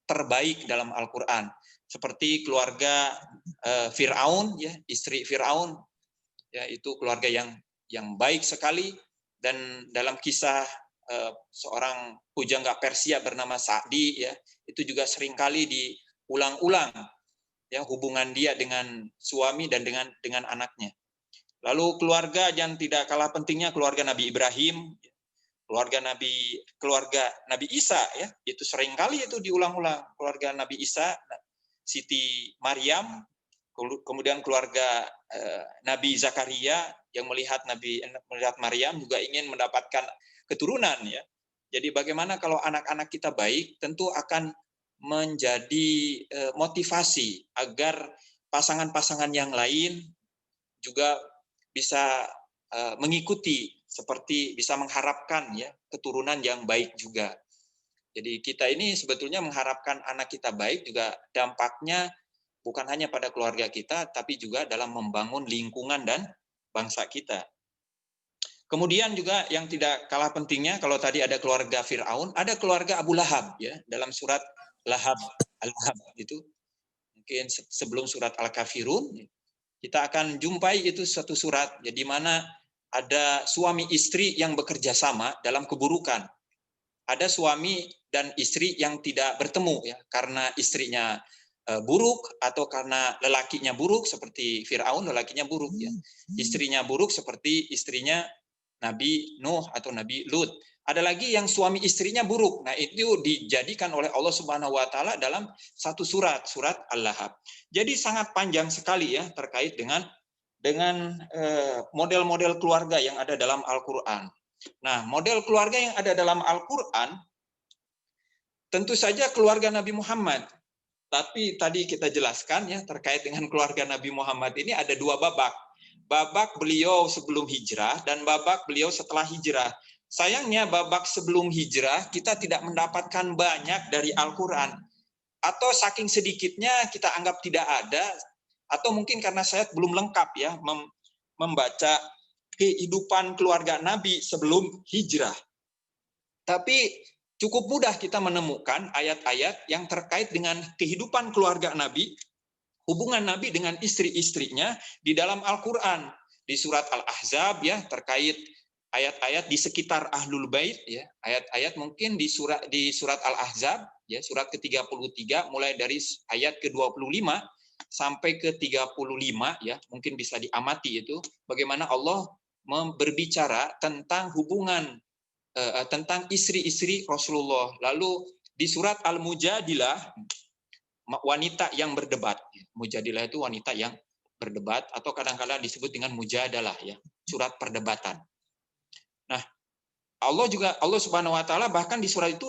terbaik dalam Al-Qur'an. Seperti keluarga Firaun ya, istri Firaun ya, itu keluarga yang baik sekali, dan dalam kisah seorang pujangga Persia bernama Sa'di ya, itu juga seringkali diulang-ulang ya, hubungan dia dengan suami dan dengan anaknya. Lalu keluarga yang tidak kalah pentingnya keluarga Nabi Ibrahim, keluarga Nabi Isa ya, itu seringkali itu diulang-ulang. Keluarga Nabi Isa, Siti Maryam, kemudian keluarga Nabi Zakaria yang melihat Maryam juga ingin mendapatkan keturunan ya. Jadi bagaimana kalau anak-anak kita baik, tentu akan menjadi motivasi agar pasangan-pasangan yang lain juga bisa mengikuti, seperti bisa mengharapkan ya keturunan yang baik juga. Jadi kita ini sebetulnya mengharapkan anak kita baik juga dampaknya bukan hanya pada keluarga kita, tapi juga dalam membangun lingkungan dan bangsa kita. Kemudian juga yang tidak kalah pentingnya, kalau tadi ada keluarga Firaun, ada keluarga Abu Lahab ya, dalam surat Lahab, Al-Lahab itu mungkin sebelum surat Al-Kafirun, kita akan jumpai itu satu surat ya, di mana ada suami istri yang bekerja sama dalam keburukan. Ada suami dan istri yang tidak bertemu ya, karena istrinya buruk atau karena lelakinya buruk, seperti Firaun lelakinya buruk ya. Istrinya buruk seperti istrinya Nabi Nuh atau Nabi Lut. Ada lagi yang suami istrinya buruk. Nah, itu dijadikan oleh Allah Subhanahu wa taala dalam satu surat Al-Lahab. Jadi sangat panjang sekali ya terkait dengan model-model keluarga yang ada dalam Al-Qur'an. Nah, model keluarga yang ada dalam Al-Qur'an tentu saja keluarga Nabi Muhammad. Tapi tadi kita jelaskan ya, terkait dengan keluarga Nabi Muhammad ini ada dua babak. Babak beliau sebelum hijrah dan babak beliau setelah hijrah. Sayangnya babak sebelum hijrah kita tidak mendapatkan banyak dari Al-Quran. Atau saking sedikitnya kita anggap tidak ada, atau mungkin karena saya belum lengkap ya membaca kehidupan keluarga Nabi sebelum hijrah. Tapi cukup mudah kita menemukan ayat-ayat yang terkait dengan kehidupan keluarga Nabi, hubungan Nabi dengan istri-istrinya di dalam Al-Quran. Di surat Al-Ahzab ya, terkait ayat-ayat di sekitar Ahlul Bait ya, ayat-ayat mungkin di surat Al-Ahzab ya, surat ke-33 mulai dari ayat ke-25 sampai ke-35 ya, mungkin bisa diamati itu bagaimana Allah berbicara tentang hubungan tentang istri-istri Rasulullah. Lalu di surat Al-Mujadilah wanita yang berdebat. Mujadilah itu wanita yang berdebat atau kadang-kadang disebut dengan mujadalah ya, surat perdebatan. Nah, Allah Subhanahu wa taala bahkan di surat itu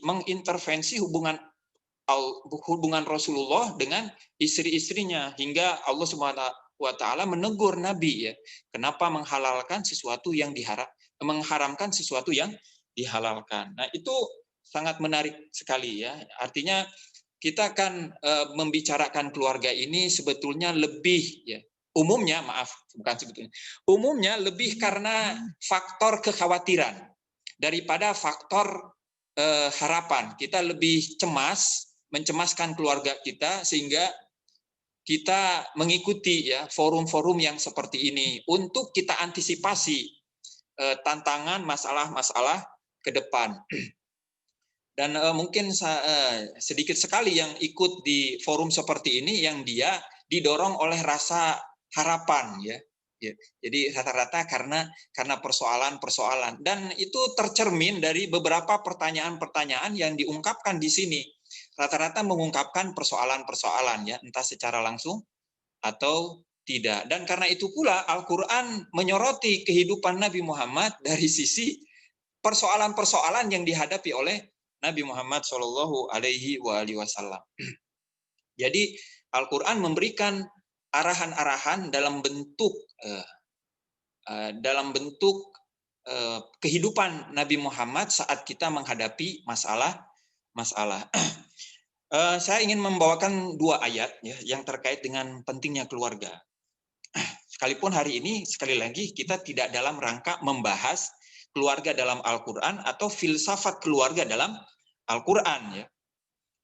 mengintervensi hubungan Rasulullah dengan istri-istrinya hingga Allah Subhanahu wa taala menegur Nabi ya, kenapa mengharamkan sesuatu yang dihalalkan. Nah, itu sangat menarik sekali ya. Artinya kita kan membicarakan keluarga ini sebetulnya lebih ya, umumnya lebih karena faktor kekhawatiran daripada faktor harapan. Kita lebih mencemaskan keluarga kita sehingga kita mengikuti ya forum-forum yang seperti ini untuk kita antisipasi tantangan masalah-masalah ke depan. Dan mungkin sedikit sekali yang ikut di forum seperti ini yang dia didorong oleh rasa harapan ya. Jadi rata-rata karena persoalan-persoalan, dan itu tercermin dari beberapa pertanyaan-pertanyaan yang diungkapkan di sini. Rata-rata mengungkapkan persoalan-persoalan ya, entah secara langsung atau tidak. Dan karena itu pula Al-Qur'an menyoroti kehidupan Nabi Muhammad dari sisi persoalan-persoalan yang dihadapi oleh Nabi Muhammad Shallallahu Alaihi Wasallam. Jadi Al-Quran memberikan arahan-arahan dalam bentuk kehidupan Nabi Muhammad saat kita menghadapi masalah. Saya ingin membawakan 2 ayat ya, yang terkait dengan pentingnya keluarga. Sekalipun hari ini sekali lagi kita tidak dalam rangka membahas keluarga dalam Al-Quran atau filsafat keluarga dalam Al-Quran ya.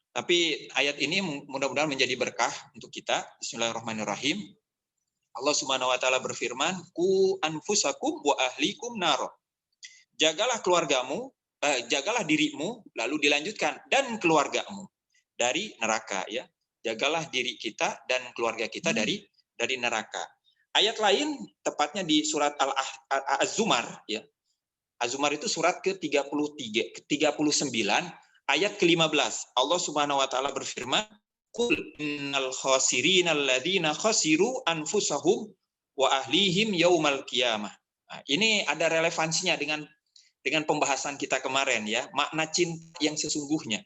Tapi ayat ini mudah-mudahan menjadi berkah untuk kita. Bismillahirrahmanirrahim. Allah Subhanahu wa taala berfirman, "Qu anfusakum wa ahlikum nar." Jagalah keluargamu, jagalah dirimu, lalu dilanjutkan dan keluargamu dari neraka ya. Jagalah diri kita dan keluarga kita dari neraka. Ayat lain tepatnya di surat Az-Zumar ya. Az-Zumar itu surat ke-39 ayat ke-15. Allah Subhanahu wa taala berfirman, "Qul innal khasirina alladziina khasiru anfusahum wa ahlihim yaumal qiyamah." Nah, ini ada relevansinya dengan pembahasan kita kemarin ya, makna cinta yang sesungguhnya.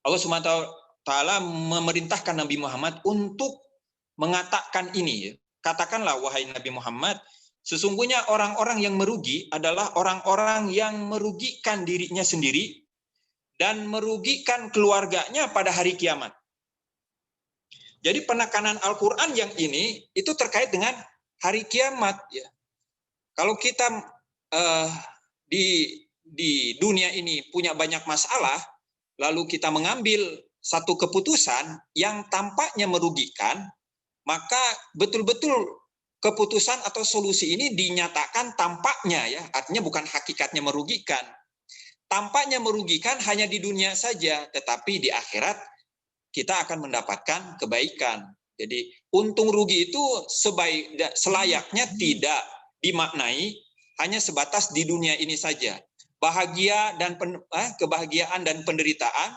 Allah Subhanahu wa taala memerintahkan Nabi Muhammad untuk mengatakan ini ya. Katakanlah wahai Nabi Muhammad, sesungguhnya orang-orang yang merugi adalah orang-orang yang merugikan dirinya sendiri dan merugikan keluarganya pada hari kiamat. Jadi penekanan Al-Quran yang ini itu terkait dengan hari kiamat ya. Kalau kita di dunia ini punya banyak masalah, lalu kita mengambil satu keputusan yang tampaknya merugikan, maka betul-betul keputusan atau solusi ini dinyatakan tampaknya ya, artinya bukan hakikatnya merugikan. Tampaknya merugikan hanya di dunia saja, tetapi di akhirat kita akan mendapatkan kebaikan. Jadi untung rugi itu selayaknya tidak dimaknai hanya sebatas di dunia ini saja. Bahagia dan kebahagiaan dan penderitaan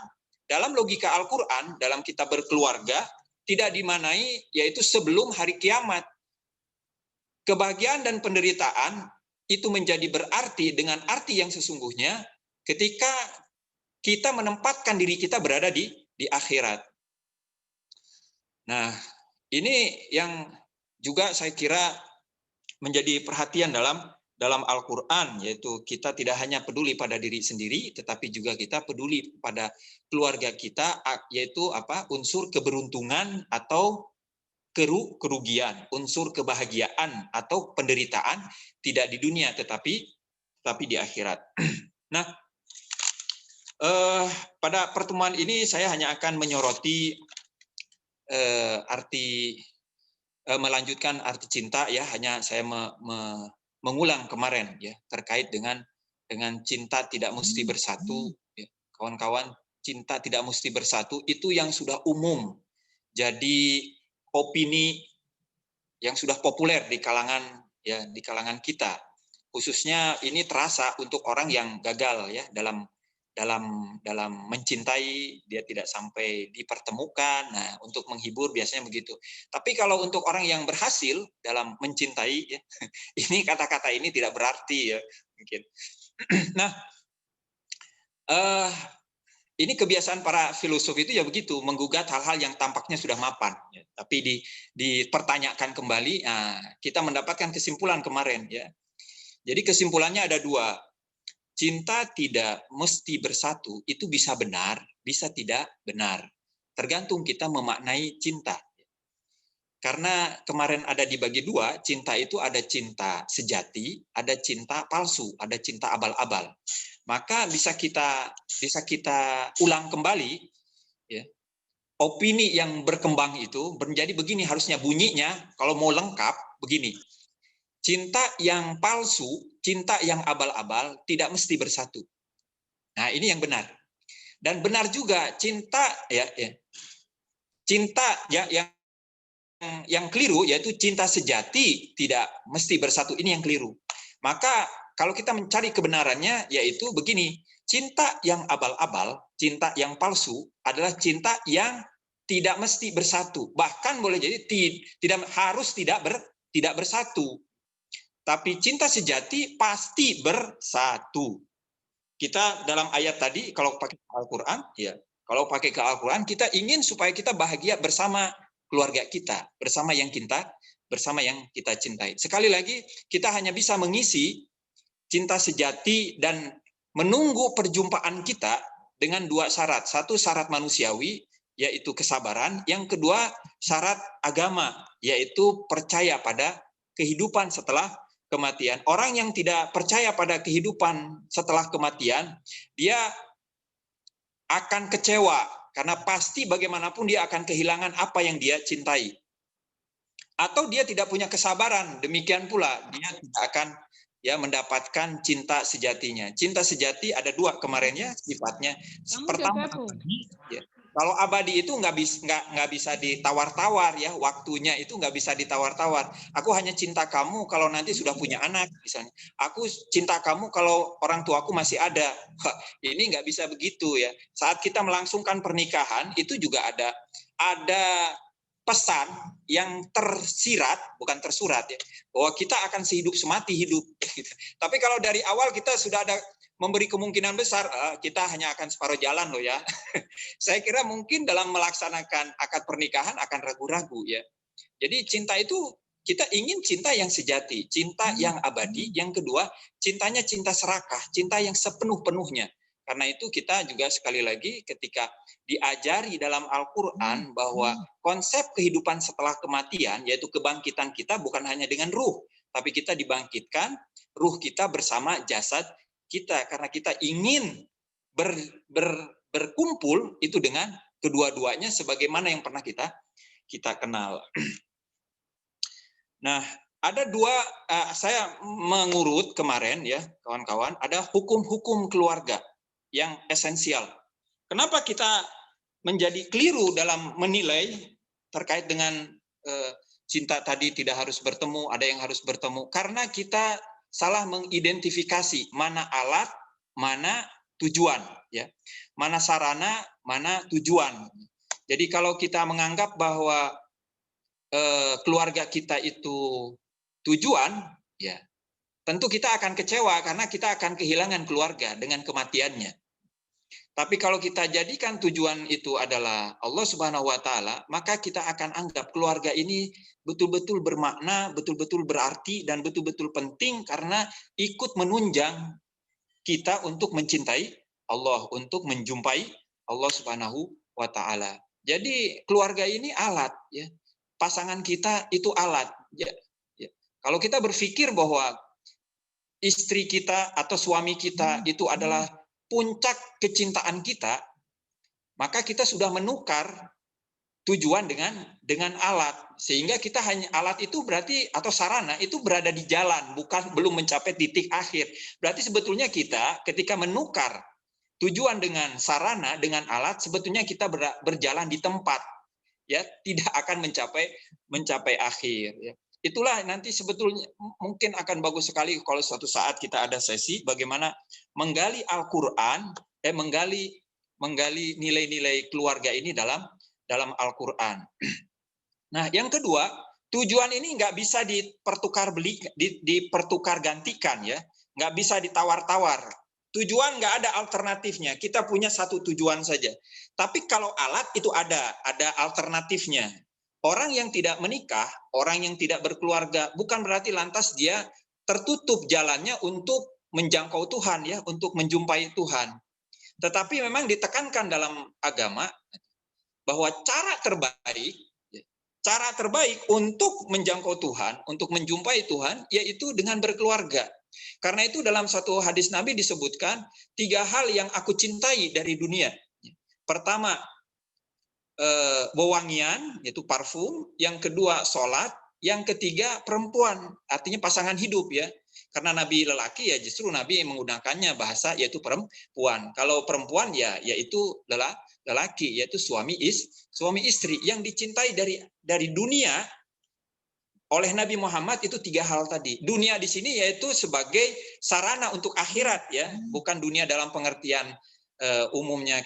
dalam logika Al-Quran, dalam kita berkeluarga, tidak dimaknai yaitu sebelum hari kiamat. Kebahagiaan dan penderitaan itu menjadi berarti dengan arti yang sesungguhnya ketika kita menempatkan diri kita berada di akhirat. Nah, ini yang juga saya kira menjadi perhatian dalam Al-Quran, yaitu kita tidak hanya peduli pada diri sendiri, tetapi juga kita peduli pada keluarga kita, yaitu unsur keberuntungan atau kerugian, unsur kebahagiaan atau penderitaan tidak di dunia tetapi di akhirat. Nah, pada pertemuan ini saya hanya akan menyoroti melanjutkan arti cinta ya, hanya saya mengulang kemarin ya terkait dengan cinta tidak mesti bersatu ya. Kawan-kawan, cinta tidak mesti bersatu itu yang sudah umum. Jadi opini yang sudah populer di kalangan kita. Khususnya ini terasa untuk orang yang gagal ya dalam mencintai, dia tidak sampai dipertemukan. Nah, untuk menghibur biasanya begitu. Tapi kalau untuk orang yang berhasil dalam mencintai ya, ini kata-kata ini tidak berarti ya mungkin. Nah, ini kebiasaan para filosof itu ya begitu, menggugat hal-hal yang tampaknya sudah mapan, ya. Tapi dipertanyakan kembali, nah, kita mendapatkan kesimpulan kemarin ya. Jadi kesimpulannya ada dua, cinta tidak mesti bersatu, itu bisa benar, bisa tidak benar. Tergantung kita memaknai cinta. Karena kemarin ada dibagi dua, cinta itu ada cinta sejati, ada cinta palsu, ada cinta abal-abal. Maka bisa kita ulang kembali ya. Opini yang berkembang itu menjadi begini harusnya bunyinya kalau mau lengkap begini. Cinta yang palsu, cinta yang abal-abal tidak mesti bersatu. Nah, ini yang benar. Dan benar juga cinta cinta ya yang keliru yaitu cinta sejati tidak mesti bersatu, ini yang keliru. Maka kalau kita mencari kebenarannya yaitu begini, cinta yang abal-abal, cinta yang palsu adalah cinta yang tidak mesti bersatu. Bahkan boleh jadi tidak harus tidak bersatu. Tapi cinta sejati pasti bersatu. Kita dalam ayat tadi kalau pakai Al-Qur'an ya, kalau pakai ke Al-Qur'an kita ingin supaya kita bahagia bersama keluarga kita, bersama yang kita cintai. Sekali lagi, kita hanya bisa mengisi cinta sejati dan menunggu perjumpaan kita dengan dua syarat. Satu syarat manusiawi, yaitu kesabaran. Yang kedua syarat agama, yaitu percaya pada kehidupan setelah kematian. Orang yang tidak percaya pada kehidupan setelah kematian, dia akan kecewa karena pasti bagaimanapun dia akan kehilangan apa yang dia cintai. Atau dia tidak punya kesabaran, demikian pula dia tidak akan mendapatkan cinta sejatinya. Cinta sejati ada dua kemarinnya sifatnya. Pertama, abadi, kalau abadi itu nggak bisa ditawar-tawar ya, waktunya itu nggak bisa ditawar-tawar. Aku hanya cinta kamu kalau nanti sudah punya anak misalnya. Aku cinta kamu kalau orang tuaku masih ada. Ini nggak bisa begitu ya. Saat kita melangsungkan pernikahan itu juga ada pesan yang tersirat, bukan tersurat ya, bahwa kita akan sehidup semati hidup. Tapi kalau dari awal kita sudah ada memberi kemungkinan besar, kita hanya akan separuh jalan loh ya. Saya kira mungkin dalam melaksanakan akad pernikahan akan ragu-ragu ya. Jadi cinta itu kita ingin cinta yang sejati, cinta yang abadi. Yang kedua, cintanya cinta serakah, cinta yang sepenuh-penuhnya. Karena itu kita juga sekali lagi ketika diajari dalam Al-Quran bahwa konsep kehidupan setelah kematian, yaitu kebangkitan kita bukan hanya dengan ruh, tapi kita dibangkitkan, ruh kita bersama jasad kita. Karena kita ingin berkumpul itu dengan kedua-duanya sebagaimana yang pernah kita kenal. Nah, ada dua, saya mengurut kemarin ya kawan-kawan, ada hukum-hukum keluarga yang esensial. Kenapa kita menjadi keliru dalam menilai terkait dengan cinta tadi tidak harus bertemu, ada yang harus bertemu. Karena kita salah mengidentifikasi mana alat, mana tujuan. Ya. Mana sarana, mana tujuan. Jadi kalau kita menganggap bahwa keluarga kita itu tujuan, ya tentu kita akan kecewa karena kita akan kehilangan keluarga dengan kematiannya. Tapi kalau kita jadikan tujuan itu adalah Allah Subhanahu wa taala, maka kita akan anggap keluarga ini betul-betul bermakna, betul-betul berarti dan betul-betul penting karena ikut menunjang kita untuk mencintai Allah, untuk menjumpai Allah Subhanahu wa taala. Jadi keluarga ini alat ya. Pasangan kita itu alat. Ya. Kalau kita berpikir bahwa istri kita atau suami kita itu adalah puncak kecintaan kita, maka kita sudah menukar tujuan dengan alat, sehingga kita hanya alat itu berarti atau sarana itu berada di jalan, bukan belum mencapai titik akhir. Berarti sebetulnya kita ketika menukar tujuan dengan sarana dengan alat, sebetulnya kita berjalan di tempat, ya, tidak akan mencapai akhir, ya. Itulah nanti sebetulnya mungkin akan bagus sekali kalau suatu saat kita ada sesi bagaimana menggali Al-Qur'an, menggali nilai-nilai keluarga ini dalam Al-Qur'an. Nah, yang kedua, tujuan ini nggak bisa dipertukar gantikan, ya, nggak bisa ditawar-tawar. Tujuan nggak ada alternatifnya. Kita punya satu tujuan saja. Tapi kalau alat itu ada alternatifnya. Orang yang tidak menikah, orang yang tidak berkeluarga, bukan berarti lantas dia tertutup jalannya untuk menjangkau Tuhan, ya, untuk menjumpai Tuhan. Tetapi memang ditekankan dalam agama bahwa cara terbaik untuk menjangkau Tuhan, untuk menjumpai Tuhan, yaitu dengan berkeluarga. Karena itu dalam satu hadis Nabi disebutkan 3 hal yang aku cintai dari dunia. Pertama, wewangian, yaitu parfum. Yang kedua, sholat. Yang ketiga, perempuan, artinya pasangan hidup, ya. Karena Nabi lelaki, ya justru Nabi menggunakannya bahasa yaitu perempuan. Kalau perempuan, ya yaitu lelaki, yaitu suami istri. Yang dicintai dari dunia oleh Nabi Muhammad itu 3 hal tadi. Dunia di sini yaitu sebagai sarana untuk akhirat, ya, bukan dunia dalam pengertian umumnya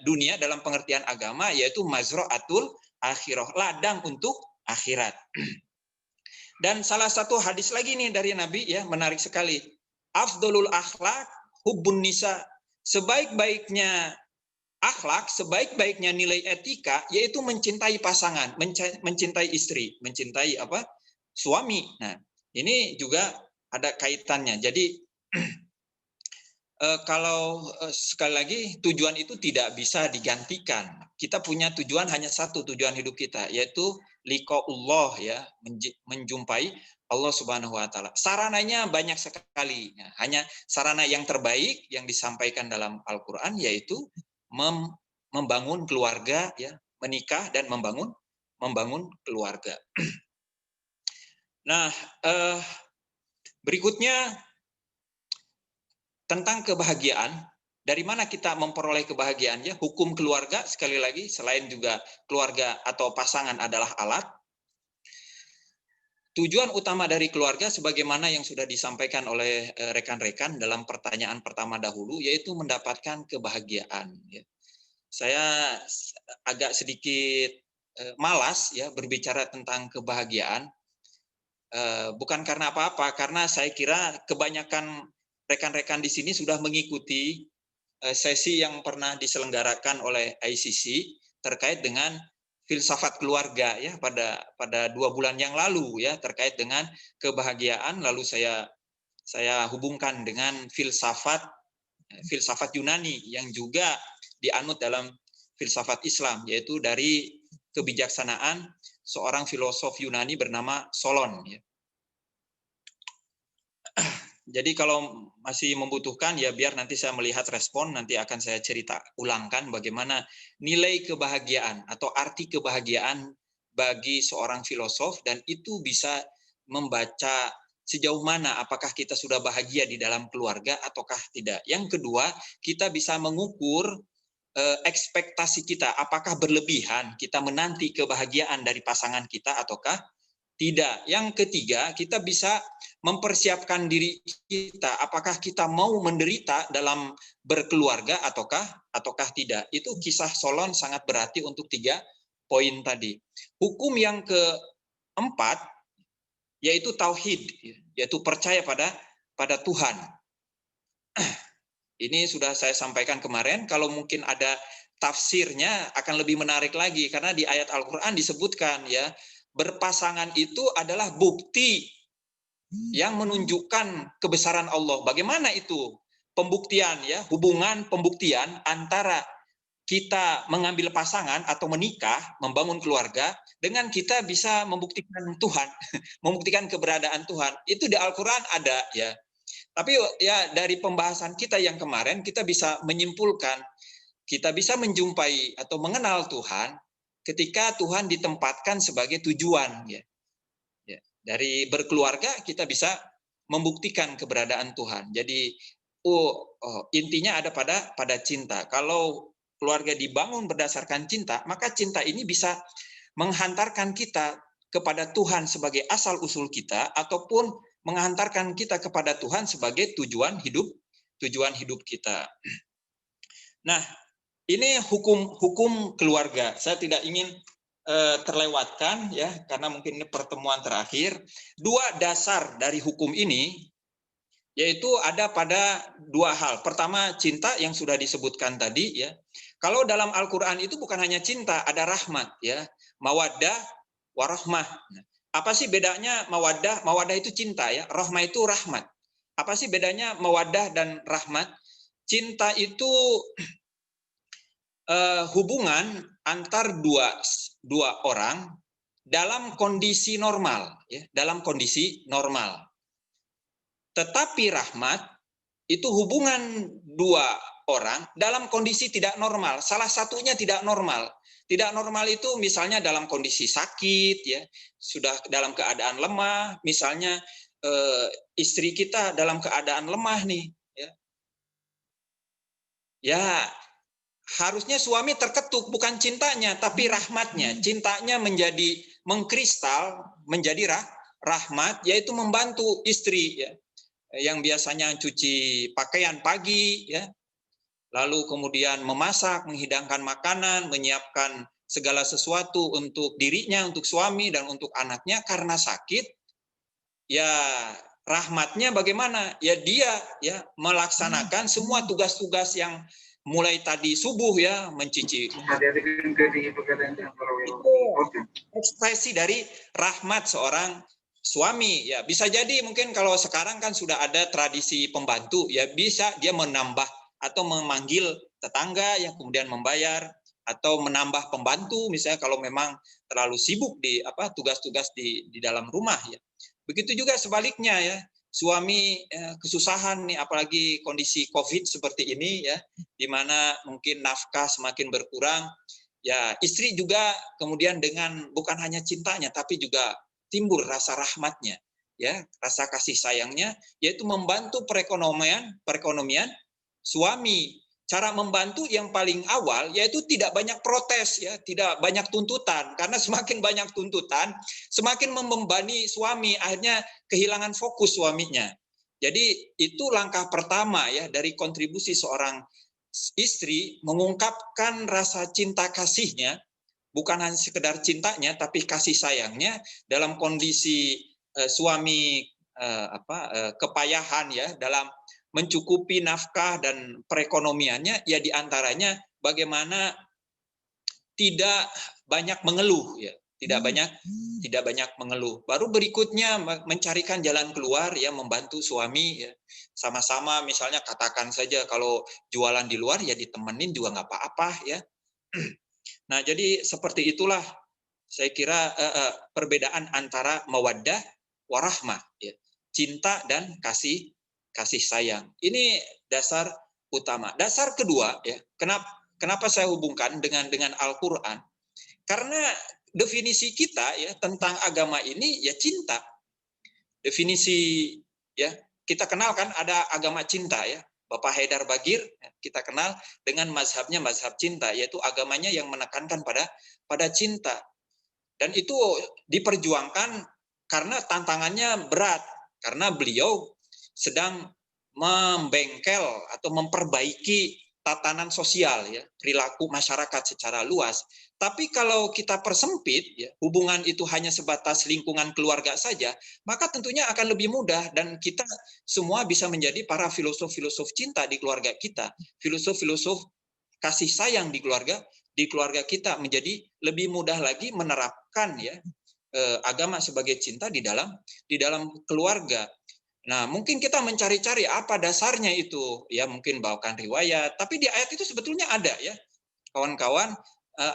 dunia dalam pengertian agama yaitu mazra'atul akhirah, ladang untuk akhirat. Dan salah satu hadis lagi nih dari Nabi, ya, menarik sekali. Afdolul akhlak hubbun nisa. Sebaik-baiknya akhlak, sebaik-baiknya nilai etika yaitu mencintai pasangan, mencintai istri, mencintai suami. Nah, ini juga ada kaitannya. Jadi kalau sekali lagi tujuan itu tidak bisa digantikan. Kita punya tujuan hanya satu, tujuan hidup kita, yaitu liqaullah, ya, menjumpai Allah Subhanahu wa taala. Sarananya banyak sekali. Hanya sarana yang terbaik yang disampaikan dalam Al-Qur'an yaitu membangun keluarga, ya, menikah dan membangun keluarga. Nah, berikutnya tentang kebahagiaan. Dari mana kita memperoleh kebahagiaannya? Hukum keluarga, sekali lagi, selain juga keluarga atau pasangan adalah alat. Tujuan utama dari keluarga sebagaimana yang sudah disampaikan oleh rekan-rekan dalam pertanyaan pertama dahulu, yaitu mendapatkan kebahagiaan. Saya agak sedikit malas, ya, berbicara tentang kebahagiaan. Bukan karena apa-apa, karena saya kira kebanyakan rekan-rekan di sini sudah mengikuti sesi yang pernah diselenggarakan oleh ICC terkait dengan filsafat keluarga, ya, pada 2 bulan yang lalu, ya, terkait dengan kebahagiaan. Lalu saya hubungkan dengan filsafat Yunani yang juga dianut dalam filsafat Islam, yaitu dari kebijaksanaan seorang filosof Yunani bernama Solon, ya. Jadi kalau masih membutuhkan, ya, biar nanti saya melihat respon, nanti akan saya cerita ulangkan bagaimana nilai kebahagiaan atau arti kebahagiaan bagi seorang filosof, dan itu bisa membaca sejauh mana apakah kita sudah bahagia di dalam keluarga ataukah tidak. Yang kedua, kita bisa mengukur ekspektasi kita, apakah berlebihan kita menanti kebahagiaan dari pasangan kita ataukah tidak. Yang ketiga, kita bisa mempersiapkan diri kita, apakah kita mau menderita dalam berkeluarga ataukah tidak. Itu kisah Solon sangat berarti untuk 3 poin tadi. Hukum yang keempat yaitu tauhid, yaitu percaya pada Tuhan. Ini sudah saya sampaikan kemarin. Kalau mungkin ada tafsirnya akan lebih menarik lagi, karena di ayat Al-Qur'an disebutkan, ya, berpasangan itu adalah bukti yang menunjukkan kebesaran Allah. Bagaimana itu pembuktian, ya, hubungan pembuktian antara kita mengambil pasangan atau menikah, membangun keluarga, dengan kita bisa membuktikan Tuhan, membuktikan keberadaan Tuhan. Itu di Al-Qur'an ada, ya. Tapi, ya, dari pembahasan kita yang kemarin kita bisa menyimpulkan, kita bisa menjumpai atau mengenal Tuhan ketika Tuhan ditempatkan sebagai tujuan, ya. Dari berkeluarga kita bisa membuktikan keberadaan Tuhan. Jadi intinya ada pada cinta. Kalau keluarga dibangun berdasarkan cinta, maka cinta ini bisa menghantarkan kita kepada Tuhan sebagai asal usul kita, ataupun menghantarkan kita kepada Tuhan sebagai tujuan hidup kita. Nah, ini hukum keluarga. Saya tidak ingin terlewatkan, ya, karena mungkin ini pertemuan terakhir. Dua dasar dari hukum ini yaitu ada pada dua hal. Pertama, cinta yang sudah disebutkan tadi, ya. Kalau dalam Al-Qur'an itu bukan hanya cinta, ada rahmat, ya. Mawaddah warahmah. Apa sih bedanya mawaddah? Mawaddah itu cinta, ya. Rahmah itu rahmat. Apa sih bedanya mawaddah dan rahmat? Cinta itu hubungan antar dua orang dalam kondisi normal, ya, dalam kondisi normal. Tetapi rahmat itu hubungan dua orang dalam kondisi tidak normal. Salah satunya tidak normal. Tidak normal itu misalnya dalam kondisi sakit, ya, sudah dalam keadaan lemah. Misalnya istri kita dalam keadaan lemah nih, ya. Ya, harusnya suami terketuk, bukan cintanya, tapi rahmatnya. Cintanya menjadi mengkristal, menjadi rahmat, yaitu membantu istri, ya, yang biasanya cuci pakaian pagi, ya, lalu kemudian memasak, menghidangkan makanan, menyiapkan segala sesuatu untuk dirinya, untuk suami, dan untuk anaknya karena sakit. Ya, rahmatnya bagaimana? Ya, dia, ya, melaksanakan semua tugas-tugas yang mulai tadi subuh, ya, mencuci. Itu ekspresi dari rahmat seorang suami, ya. Bisa jadi mungkin kalau sekarang kan sudah ada tradisi pembantu, ya, bisa dia menambah atau memanggil tetangga yang kemudian membayar, atau menambah pembantu misalnya kalau memang terlalu sibuk di tugas-tugas di dalam rumah, ya. Begitu juga sebaliknya, ya. Suami kesusahan nih, apalagi kondisi COVID seperti ini, ya, di mana mungkin nafkah semakin berkurang, ya, istri juga kemudian dengan bukan hanya cintanya tapi juga timbul rasa rahmatnya, ya, rasa kasih sayangnya, yaitu membantu perekonomian suami. Cara membantu yang paling awal yaitu tidak banyak protes, ya, tidak banyak tuntutan, karena semakin banyak tuntutan semakin membebani suami, akhirnya kehilangan fokus suaminya. Jadi itu langkah pertama, ya, dari kontribusi seorang istri mengungkapkan rasa cinta kasihnya, bukan hanya sekedar cintanya tapi kasih sayangnya dalam kondisi suami kepayahan, ya, dalam mencukupi nafkah dan perekonomiannya, ya, diantaranya bagaimana tidak banyak mengeluh, ya, tidak banyak mengeluh. Baru berikutnya mencarikan jalan keluar, ya, membantu suami, ya, sama-sama. Misalnya katakan saja kalau jualan di luar, ya, ditemenin juga nggak apa-apa, ya. Nah, jadi seperti itulah saya kira perbedaan antara mawaddah warahmah, ya, cinta dan kasih sayang. Ini dasar utama. Dasar kedua, ya, kenapa saya hubungkan dengan Al-Qur'an? Karena definisi kita, ya, tentang agama ini, ya, cinta. Definisi, ya, kita kenal kan ada agama cinta, ya. Bapak Haidar Bagir kita kenal dengan mazhabnya mazhab cinta, yaitu agamanya yang menekankan pada cinta. Dan itu diperjuangkan karena tantangannya berat, karena beliau sedang membengkel atau memperbaiki tatanan sosial, ya, perilaku masyarakat secara luas. Tapi kalau kita persempit, ya, hubungan itu hanya sebatas lingkungan keluarga saja, maka tentunya akan lebih mudah dan kita semua bisa menjadi para filosof-filosof cinta di keluarga kita, filosof-filosof kasih sayang di keluarga kita, menjadi lebih mudah lagi menerapkan, ya, agama sebagai cinta di dalam keluarga. Nah, mungkin kita mencari-cari apa dasarnya itu, ya, mungkin bawakan riwayat, tapi di ayat itu sebetulnya ada, ya, kawan-kawan.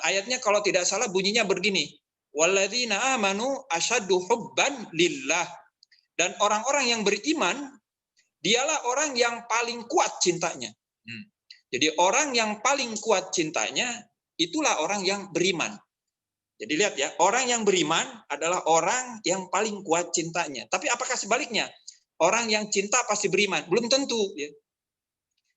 Ayatnya kalau tidak salah bunyinya begini, walladzina amanu asyaddu hubban lillah. Dan orang-orang yang beriman dialah orang yang paling kuat cintanya. Jadi orang yang paling kuat cintanya itulah orang yang beriman. Jadi lihat ya, orang yang beriman adalah orang yang paling kuat cintanya. Tapi apakah sebaliknya? Orang yang cinta pasti beriman? Belum tentu. Ya.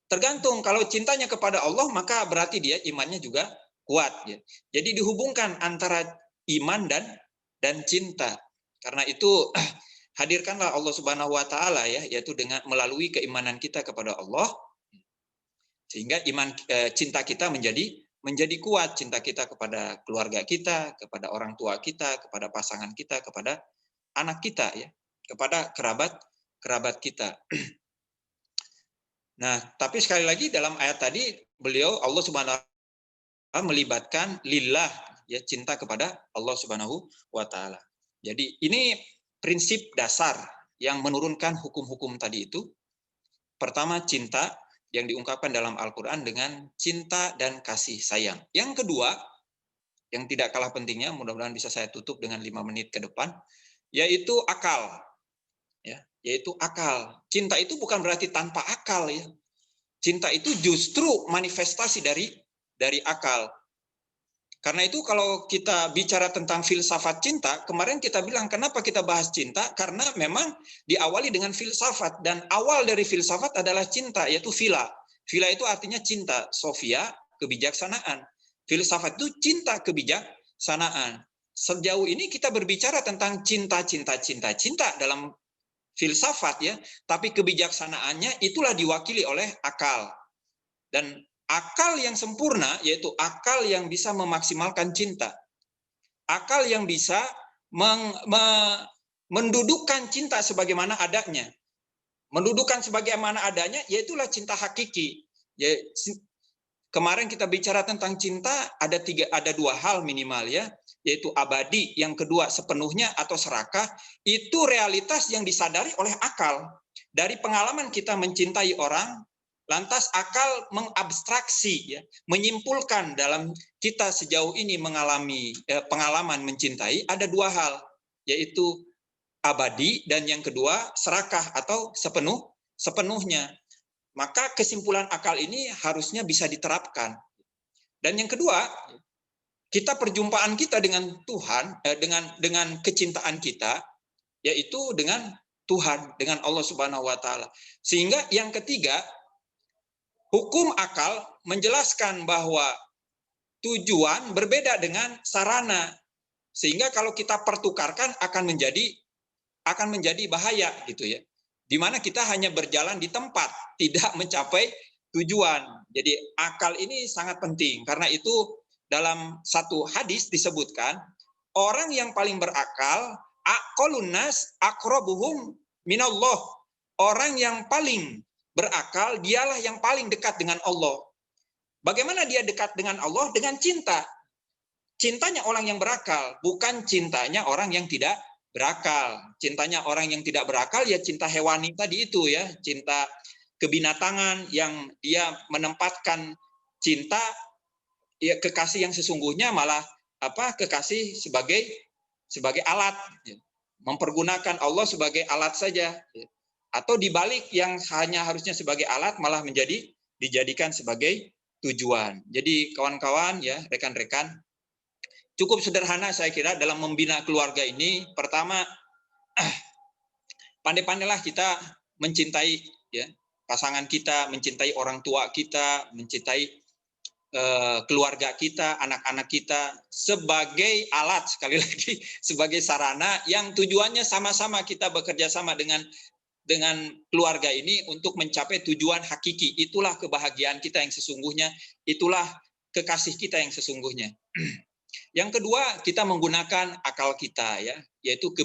Tergantung, kalau cintanya kepada Allah, maka berarti dia imannya juga kuat. Ya. Jadi dihubungkan antara iman dan cinta. Karena itu hadirkanlah Allah Subhanahu wa taala ya, yaitu dengan melalui keimanan kita kepada Allah, sehingga cinta kita menjadi kuat, cinta kita kepada keluarga kita, kepada orang tua kita, kepada pasangan kita, kepada anak kita ya, kepada kerabat kita. Nah, tapi sekali lagi dalam ayat tadi beliau Allah Subhanahu wa taala melibatkan lillah ya, cinta kepada Allah Subhanahu wa taala. Jadi ini prinsip dasar yang menurunkan hukum-hukum tadi itu. Pertama, cinta yang diungkapkan dalam Al-Qur'an dengan cinta dan kasih sayang. Yang kedua, yang tidak kalah pentingnya, mudah-mudahan bisa saya tutup dengan 5 menit ke depan, yaitu akal. Ya, yaitu akal. Cinta itu bukan berarti tanpa akal ya. Cinta itu justru manifestasi dari akal. Karena itu kalau kita bicara tentang filsafat cinta, kemarin kita bilang kenapa kita bahas cinta? Karena memang diawali dengan filsafat, dan awal dari filsafat adalah cinta, yaitu phila. Phila itu artinya cinta, sophia, kebijaksanaan. Filsafat itu cinta, kebijaksanaan. Sejauh ini kita berbicara tentang cinta dalam filsafat ya, tapi kebijaksanaannya itulah diwakili oleh akal. Dan akal yang sempurna yaitu akal yang bisa memaksimalkan cinta. Akal yang bisa mendudukkan cinta sebagaimana adanya. Mendudukkan sebagaimana adanya yaitulah cinta hakiki. Ya, kemarin kita bicara tentang cinta ada 2 hal minimal ya, yaitu abadi, yang kedua sepenuhnya atau serakah. Itu realitas yang disadari oleh akal. Dari pengalaman kita mencintai orang, lantas akal mengabstraksi, ya, menyimpulkan dalam kita sejauh ini mengalami pengalaman mencintai ada 2 hal, yaitu abadi dan yang kedua serakah atau sepenuhnya. Maka kesimpulan akal ini harusnya bisa diterapkan. Dan yang kedua, kita perjumpaan kita dengan Tuhan, dengan kecintaan kita, yaitu dengan Tuhan, dengan Allah Subhanahu wa taala. Sehingga yang ketiga, hukum akal menjelaskan bahwa tujuan berbeda dengan sarana. Sehingga kalau kita pertukarkan akan menjadi bahaya gitu ya. Di mana kita hanya berjalan di tempat, tidak mencapai tujuan. Jadi akal ini sangat penting. Karena itu dalam satu hadis disebutkan, orang yang paling berakal, aqallun nas aqrabuhum minallah. Orang yang paling berakal, dialah yang paling dekat dengan Allah. Bagaimana dia dekat dengan Allah? Dengan cinta. Cintanya orang yang berakal, bukan cintanya orang yang tidak berakal. Cintanya orang yang tidak berakal ya cinta hewani tadi itu ya, cinta kebinatangan yang dia menempatkan cinta ya kekasih yang sesungguhnya malah kekasih sebagai alat, mempergunakan Allah sebagai alat saja, atau dibalik yang hanya harusnya sebagai alat malah dijadikan sebagai tujuan. Jadi kawan-kawan ya, rekan-rekan, cukup sederhana saya kira dalam membina keluarga ini. Pertama, pandai-pandailah kita mencintai ya pasangan kita, mencintai orang tua kita, mencintai keluarga kita, anak-anak kita sebagai alat, sekali lagi sebagai sarana yang tujuannya sama-sama kita bekerja sama dengan keluarga ini untuk mencapai tujuan hakiki. Itulah kebahagiaan kita yang sesungguhnya, itulah kekasih kita yang sesungguhnya. Yang kedua, kita menggunakan akal kita ya, yaitu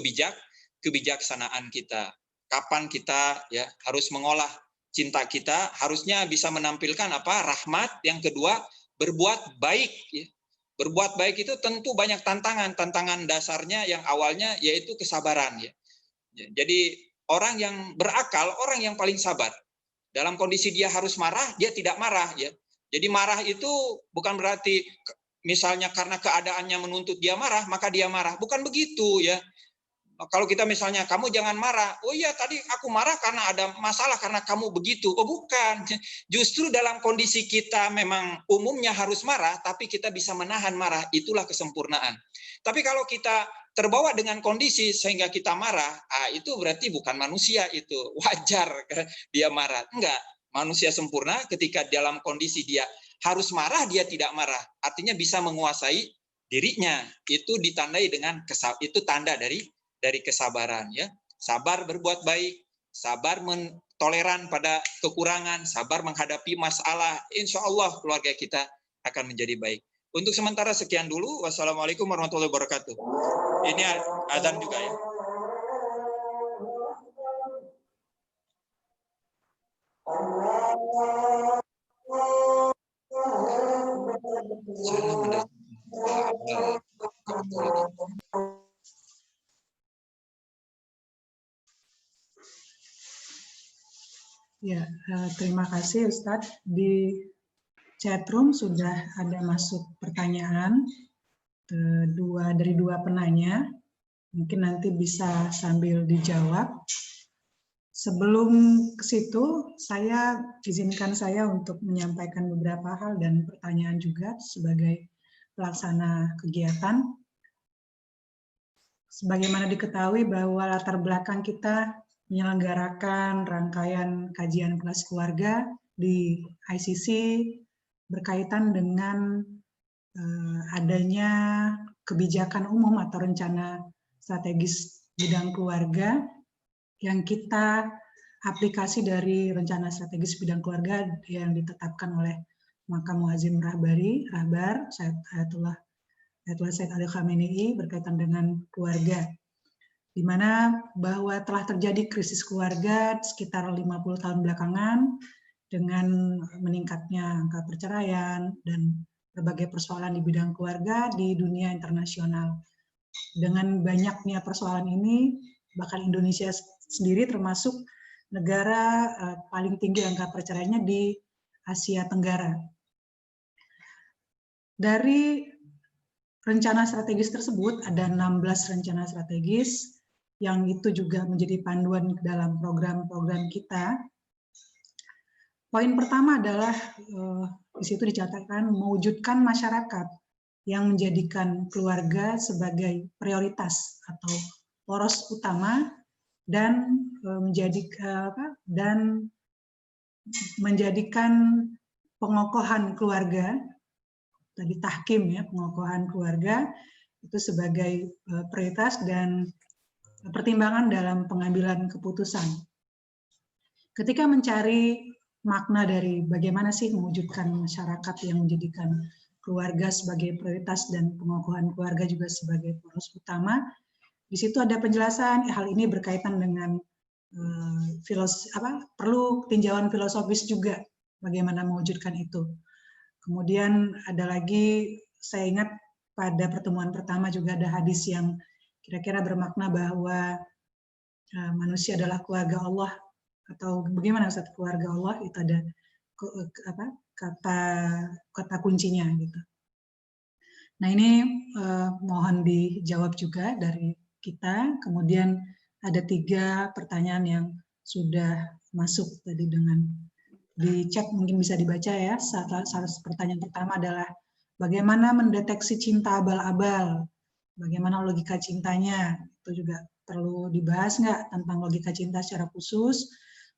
kebijaksanaan kita. Kapan kita ya harus mengolah cinta kita, harusnya bisa menampilkan rahmat. Yang kedua, berbuat baik ya. Berbuat baik itu tentu banyak tantangan dasarnya yang awalnya yaitu kesabaran ya. Jadi orang yang berakal, orang yang paling sabar. Dalam kondisi dia harus marah, dia tidak marah ya. Jadi marah itu bukan berarti misalnya karena keadaannya menuntut dia marah, maka dia marah. Bukan begitu ya. Kalau kita misalnya, kamu jangan marah. Oh iya, tadi aku marah karena ada masalah, karena kamu begitu. Oh bukan. Justru dalam kondisi kita memang umumnya harus marah, tapi kita bisa menahan marah. Itulah kesempurnaan. Tapi kalau kita terbawa dengan kondisi sehingga kita marah, itu berarti bukan manusia itu. Wajar dia marah. Enggak. Manusia sempurna ketika dalam kondisi dia harus marah, dia tidak marah. Artinya bisa menguasai dirinya. Itu ditandai dengan itu tanda dari kesabaran, ya. Sabar berbuat baik, sabar toleran pada kekurangan, sabar menghadapi masalah. Insya Allah keluarga kita akan menjadi baik. Untuk sementara sekian dulu. Wassalamualaikum warahmatullahi wabarakatuh. Ini azan juga ya. Ya, terima kasih Ustadz. Di chatroom sudah ada masuk pertanyaan dari dua penanya. Mungkin nanti bisa sambil dijawab. Sebelum ke situ, izinkan saya untuk menyampaikan beberapa hal dan pertanyaan juga sebagai pelaksana kegiatan. Sebagaimana diketahui bahwa latar belakang kita menyelenggarakan rangkaian kajian kelas keluarga di ICC berkaitan dengan adanya kebijakan umum atau rencana strategis bidang keluarga yang kita aplikasi dari rencana strategis bidang keluarga yang ditetapkan oleh Makam Muazzim Rahbar Ayatullah Sayyid Ali Khamenei berkaitan dengan keluarga, di mana bahwa telah terjadi krisis keluarga sekitar 50 tahun belakangan dengan meningkatnya angka perceraian dan berbagai persoalan di bidang keluarga di dunia internasional. Dengan banyaknya persoalan ini, bahkan Indonesia sendiri termasuk negara paling tinggi angka perceraiannya di Asia Tenggara. Dari rencana strategis tersebut ada 16 rencana strategis yang itu juga menjadi panduan dalam program-program kita. Poin pertama adalah di situ dicatatkan mewujudkan masyarakat yang menjadikan keluarga sebagai prioritas atau poros utama dan menjadikan pengokohan keluarga, tadi tahkim ya, pengokohan keluarga itu sebagai prioritas dan pertimbangan dalam pengambilan keputusan. Ketika mencari makna dari bagaimana sih mewujudkan masyarakat yang menjadikan keluarga sebagai prioritas dan pengokohan keluarga juga sebagai poros utama, di situ ada penjelasan hal ini berkaitan dengan perlu tinjauan filosofis juga bagaimana mewujudkan itu. Kemudian ada lagi, saya ingat pada pertemuan pertama juga ada hadis yang kira-kira bermakna bahwa manusia adalah keluarga Allah, atau bagaimana Ustaz, keluarga Allah itu ada kata kuncinya gitu. Nah ini mohon dijawab juga dari kita. Kemudian ada 3 pertanyaan yang sudah masuk tadi dengan di chat, mungkin bisa dibaca ya. Salah pertanyaan pertama adalah bagaimana mendeteksi cinta abal-abal, bagaimana logika cintanya, itu juga perlu dibahas nggak tentang logika cinta secara khusus.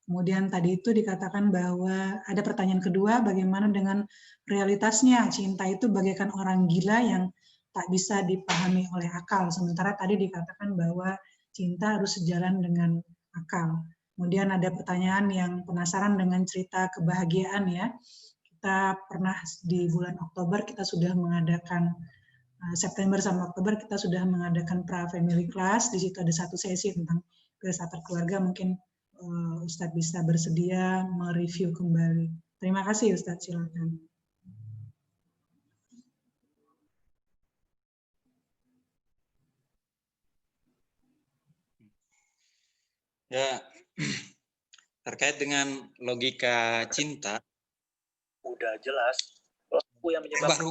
Kemudian tadi itu dikatakan bahwa ada pertanyaan kedua, bagaimana dengan realitasnya cinta itu bagaikan orang gila yang tak bisa dipahami oleh akal. Sementara tadi dikatakan bahwa cinta harus sejalan dengan akal. Kemudian ada pertanyaan yang penasaran dengan cerita kebahagiaan ya. Kita pernah di bulan Oktober kita sudah mengadakan September sama Oktober kita sudah mengadakan pra-family class. Di situ ada 1 sesi tentang filsafat keluarga. Mungkin Ustadz bisa bersedia mereview kembali. Terima kasih Ustadz, silakan. Ya, terkait dengan logika cinta, udah jelas pelaku yang menyebabkan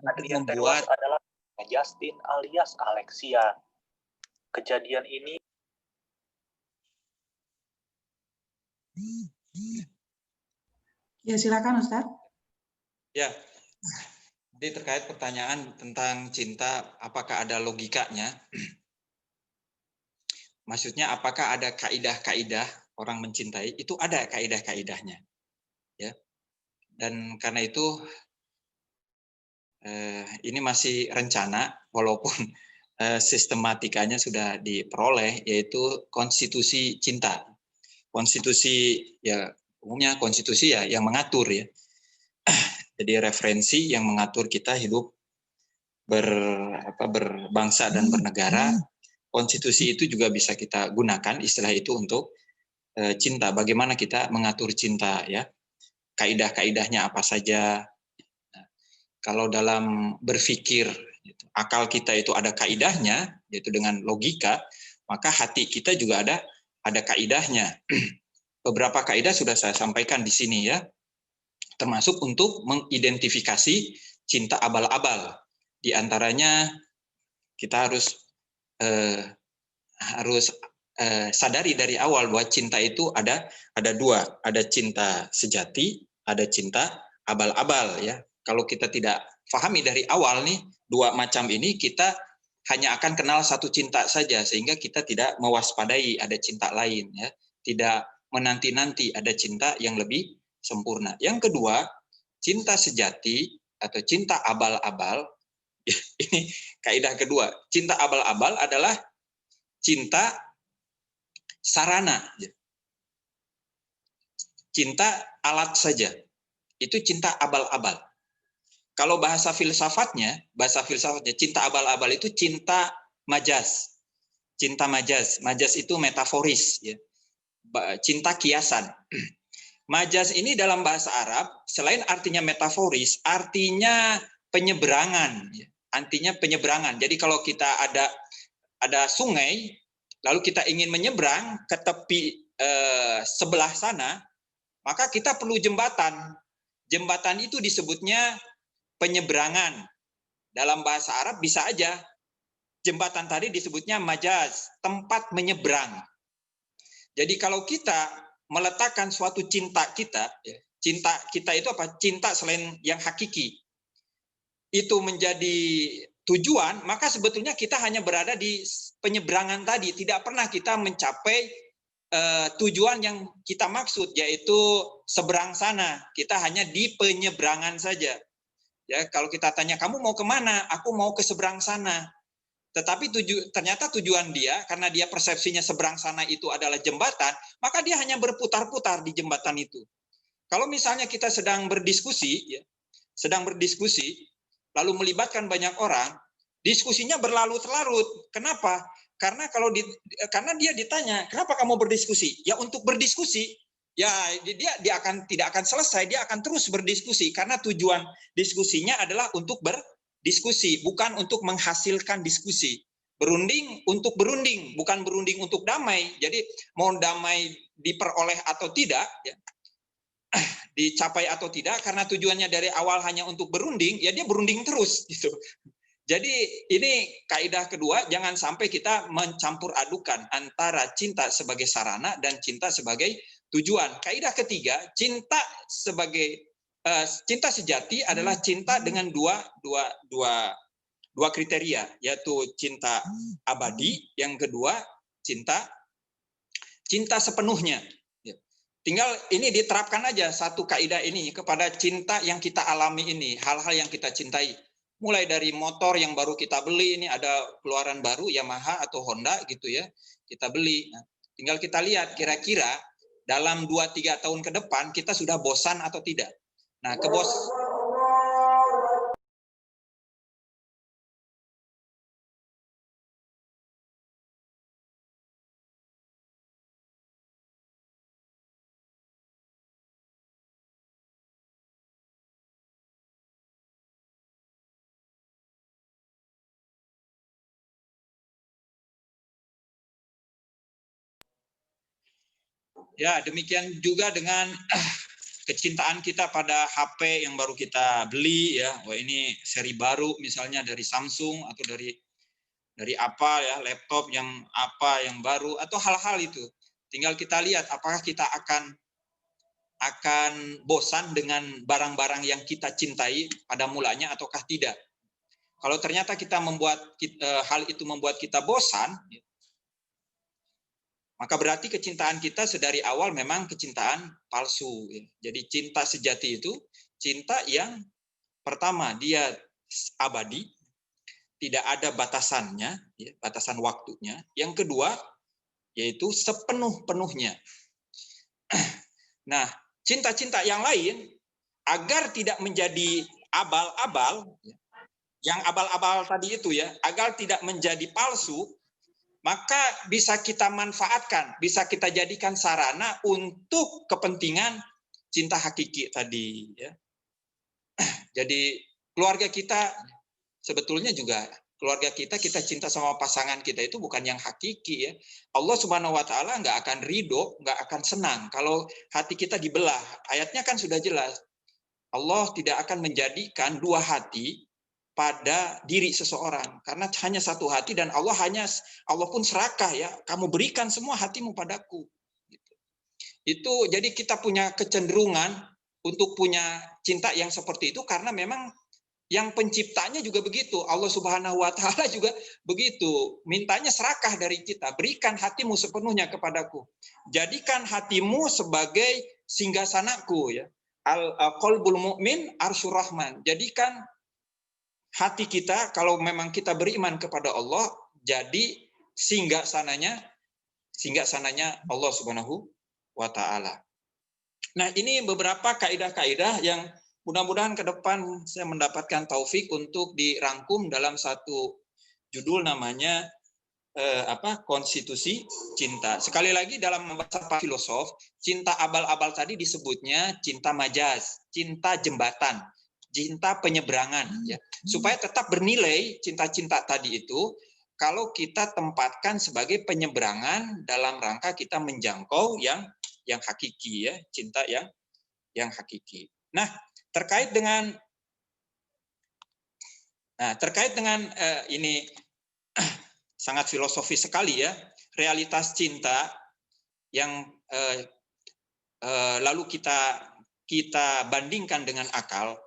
Adrian tewas adalah Justin alias Alexia. kejadian ini Ya, silakan Ustaz. Ya, jadi terkait pertanyaan tentang cinta, apakah ada logikanya? Maksudnya apakah ada kaidah-kaidah orang mencintai? Itu ada kaidah-kaidahnya, ya. Dan karena itu ini masih rencana, walaupun sistematikanya sudah diperoleh, yaitu konstitusi cinta. Konstitusi ya umumnya konstitusi ya yang mengatur ya. Jadi referensi yang mengatur kita hidup berbangsa dan bernegara. Konstitusi itu juga bisa kita gunakan istilah itu untuk cinta. Bagaimana kita mengatur cinta ya? Kaidah-kaidahnya apa saja? Nah, kalau dalam berpikir akal kita itu ada kaidahnya, yaitu dengan logika, maka hati kita juga ada kaidahnya. Beberapa kaidah sudah saya sampaikan di sini ya, termasuk untuk mengidentifikasi cinta abal-abal. Di antaranya kita harus sadari dari awal bahwa cinta itu ada dua, ada cinta sejati, ada cinta abal-abal ya. Kalau kita tidak pahami dari awal nih dua macam ini, kita hanya akan kenal satu cinta saja sehingga kita tidak mewaspadai ada cinta lain ya, tidak menanti-nanti ada cinta yang lebih sempurna. Yang kedua, cinta sejati atau cinta abal-abal. Ini kaidah kedua. Cinta abal-abal adalah cinta sarana. Cinta alat saja. Itu cinta abal-abal. Kalau bahasa filsafatnya cinta abal-abal itu cinta majaz. Cinta majaz. Majaz itu metaforis ya. Cinta kiasan. Majaz ini dalam bahasa Arab selain artinya metaforis, artinya penyeberangan. Artinya penyeberangan. Jadi kalau kita ada sungai, lalu kita ingin menyeberang ke tepi sebelah sana, maka kita perlu jembatan. Jembatan itu disebutnya penyeberangan. Dalam bahasa Arab bisa aja jembatan tadi disebutnya majaz, tempat menyeberang. Jadi kalau kita meletakkan suatu cinta kita itu apa? Cinta selain yang hakiki, itu menjadi tujuan, maka sebetulnya kita hanya berada di penyeberangan tadi, tidak pernah kita mencapai tujuan yang kita maksud, yaitu seberang sana. Kita hanya di penyeberangan saja. Ya, kalau kita tanya kamu mau kemana, aku mau ke seberang sana. Tetapi ternyata tujuan dia, karena dia persepsinya seberang sana itu adalah jembatan, maka dia hanya berputar-putar di jembatan itu. Kalau misalnya kita sedang berdiskusi, lalu melibatkan banyak orang, diskusinya berlarut-larut. Kenapa? Karena karena dia ditanya, kenapa kamu berdiskusi? Ya untuk berdiskusi. Ya dia tidak akan selesai, dia akan terus berdiskusi karena tujuan diskusinya adalah untuk berdiskusi, bukan untuk menghasilkan diskusi. Berunding untuk berunding, bukan berunding untuk damai. Jadi mau damai diperoleh atau tidak, ya, dicapai atau tidak, karena tujuannya dari awal hanya untuk berunding, ya dia berunding terus gitu. Jadi ini kaidah kedua, jangan sampai kita mencampur adukan antara cinta sebagai sarana dan cinta sebagai tujuan. Kaidah ketiga, cinta sejati adalah cinta dengan dua kriteria, yaitu cinta abadi, yang kedua cinta sepenuhnya. Tinggal ini diterapkan aja satu kaidah ini kepada cinta yang kita alami ini, hal-hal yang kita cintai. Mulai dari motor yang baru kita beli, ini ada keluaran baru Yamaha atau Honda gitu ya, kita beli. Nah, tinggal kita lihat kira-kira dalam 2-3 tahun ke depan kita sudah bosan atau tidak. Nah, ya, demikian juga dengan kecintaan kita pada HP yang baru kita beli ya. Wah, ini seri baru misalnya dari Samsung atau dari Dari apa ya, laptop yang apa yang baru atau hal-hal itu. Tinggal kita lihat apakah kita akan bosan dengan barang-barang yang kita cintai pada mulanya ataukah tidak. Kalau ternyata hal itu membuat kita bosan, maka berarti kecintaan kita sedari awal memang kecintaan palsu. Jadi cinta sejati itu cinta yang pertama dia abadi, tidak ada batasannya, batasan waktunya. Yang kedua yaitu sepenuh-penuhnya. Nah, cinta-cinta yang lain agar tidak menjadi abal-abal, yang abal-abal tadi itu ya, agar tidak menjadi palsu, maka bisa kita manfaatkan, bisa kita jadikan sarana untuk kepentingan cinta hakiki tadi. Ya. Jadi keluarga kita sebetulnya juga keluarga kita cinta sama pasangan kita itu bukan yang hakiki ya. Allah Subhanahu Wa Taala nggak akan ridho, nggak akan senang kalau hati kita dibelah. Ayatnya kan sudah jelas. Allah tidak akan menjadikan dua hati pada diri seseorang karena hanya satu hati dan Allah pun serakah ya, kamu berikan semua hatimu padaku gitu. Itu jadi kita punya kecenderungan untuk punya cinta yang seperti itu karena memang yang penciptanya juga begitu, Allah Subhanahu Wa Taala juga begitu, mintanya serakah dari kita, berikan hatimu sepenuhnya kepadaku, jadikan hatimu sebagai singgasanaku ya, al-qalbul mu'min arsyur rahman, jadikan hati kita kalau memang kita beriman kepada Allah jadi singgah sananya Allah Subhanahu Wa Taala. Nah, ini beberapa kaidah-kaidah yang mudah-mudahan ke depan saya mendapatkan taufik untuk dirangkum dalam satu judul namanya konstitusi cinta. Sekali lagi dalam bahasa filosof, cinta abal-abal tadi disebutnya cinta majaz, cinta jembatan, cinta penyeberangan ya. Supaya tetap bernilai cinta-cinta tadi itu kalau kita tempatkan sebagai penyeberangan dalam rangka kita menjangkau yang hakiki ya, cinta yang hakiki. Nah, terkait dengan ini sangat filosofis sekali ya, realitas cinta yang lalu kita bandingkan dengan akal.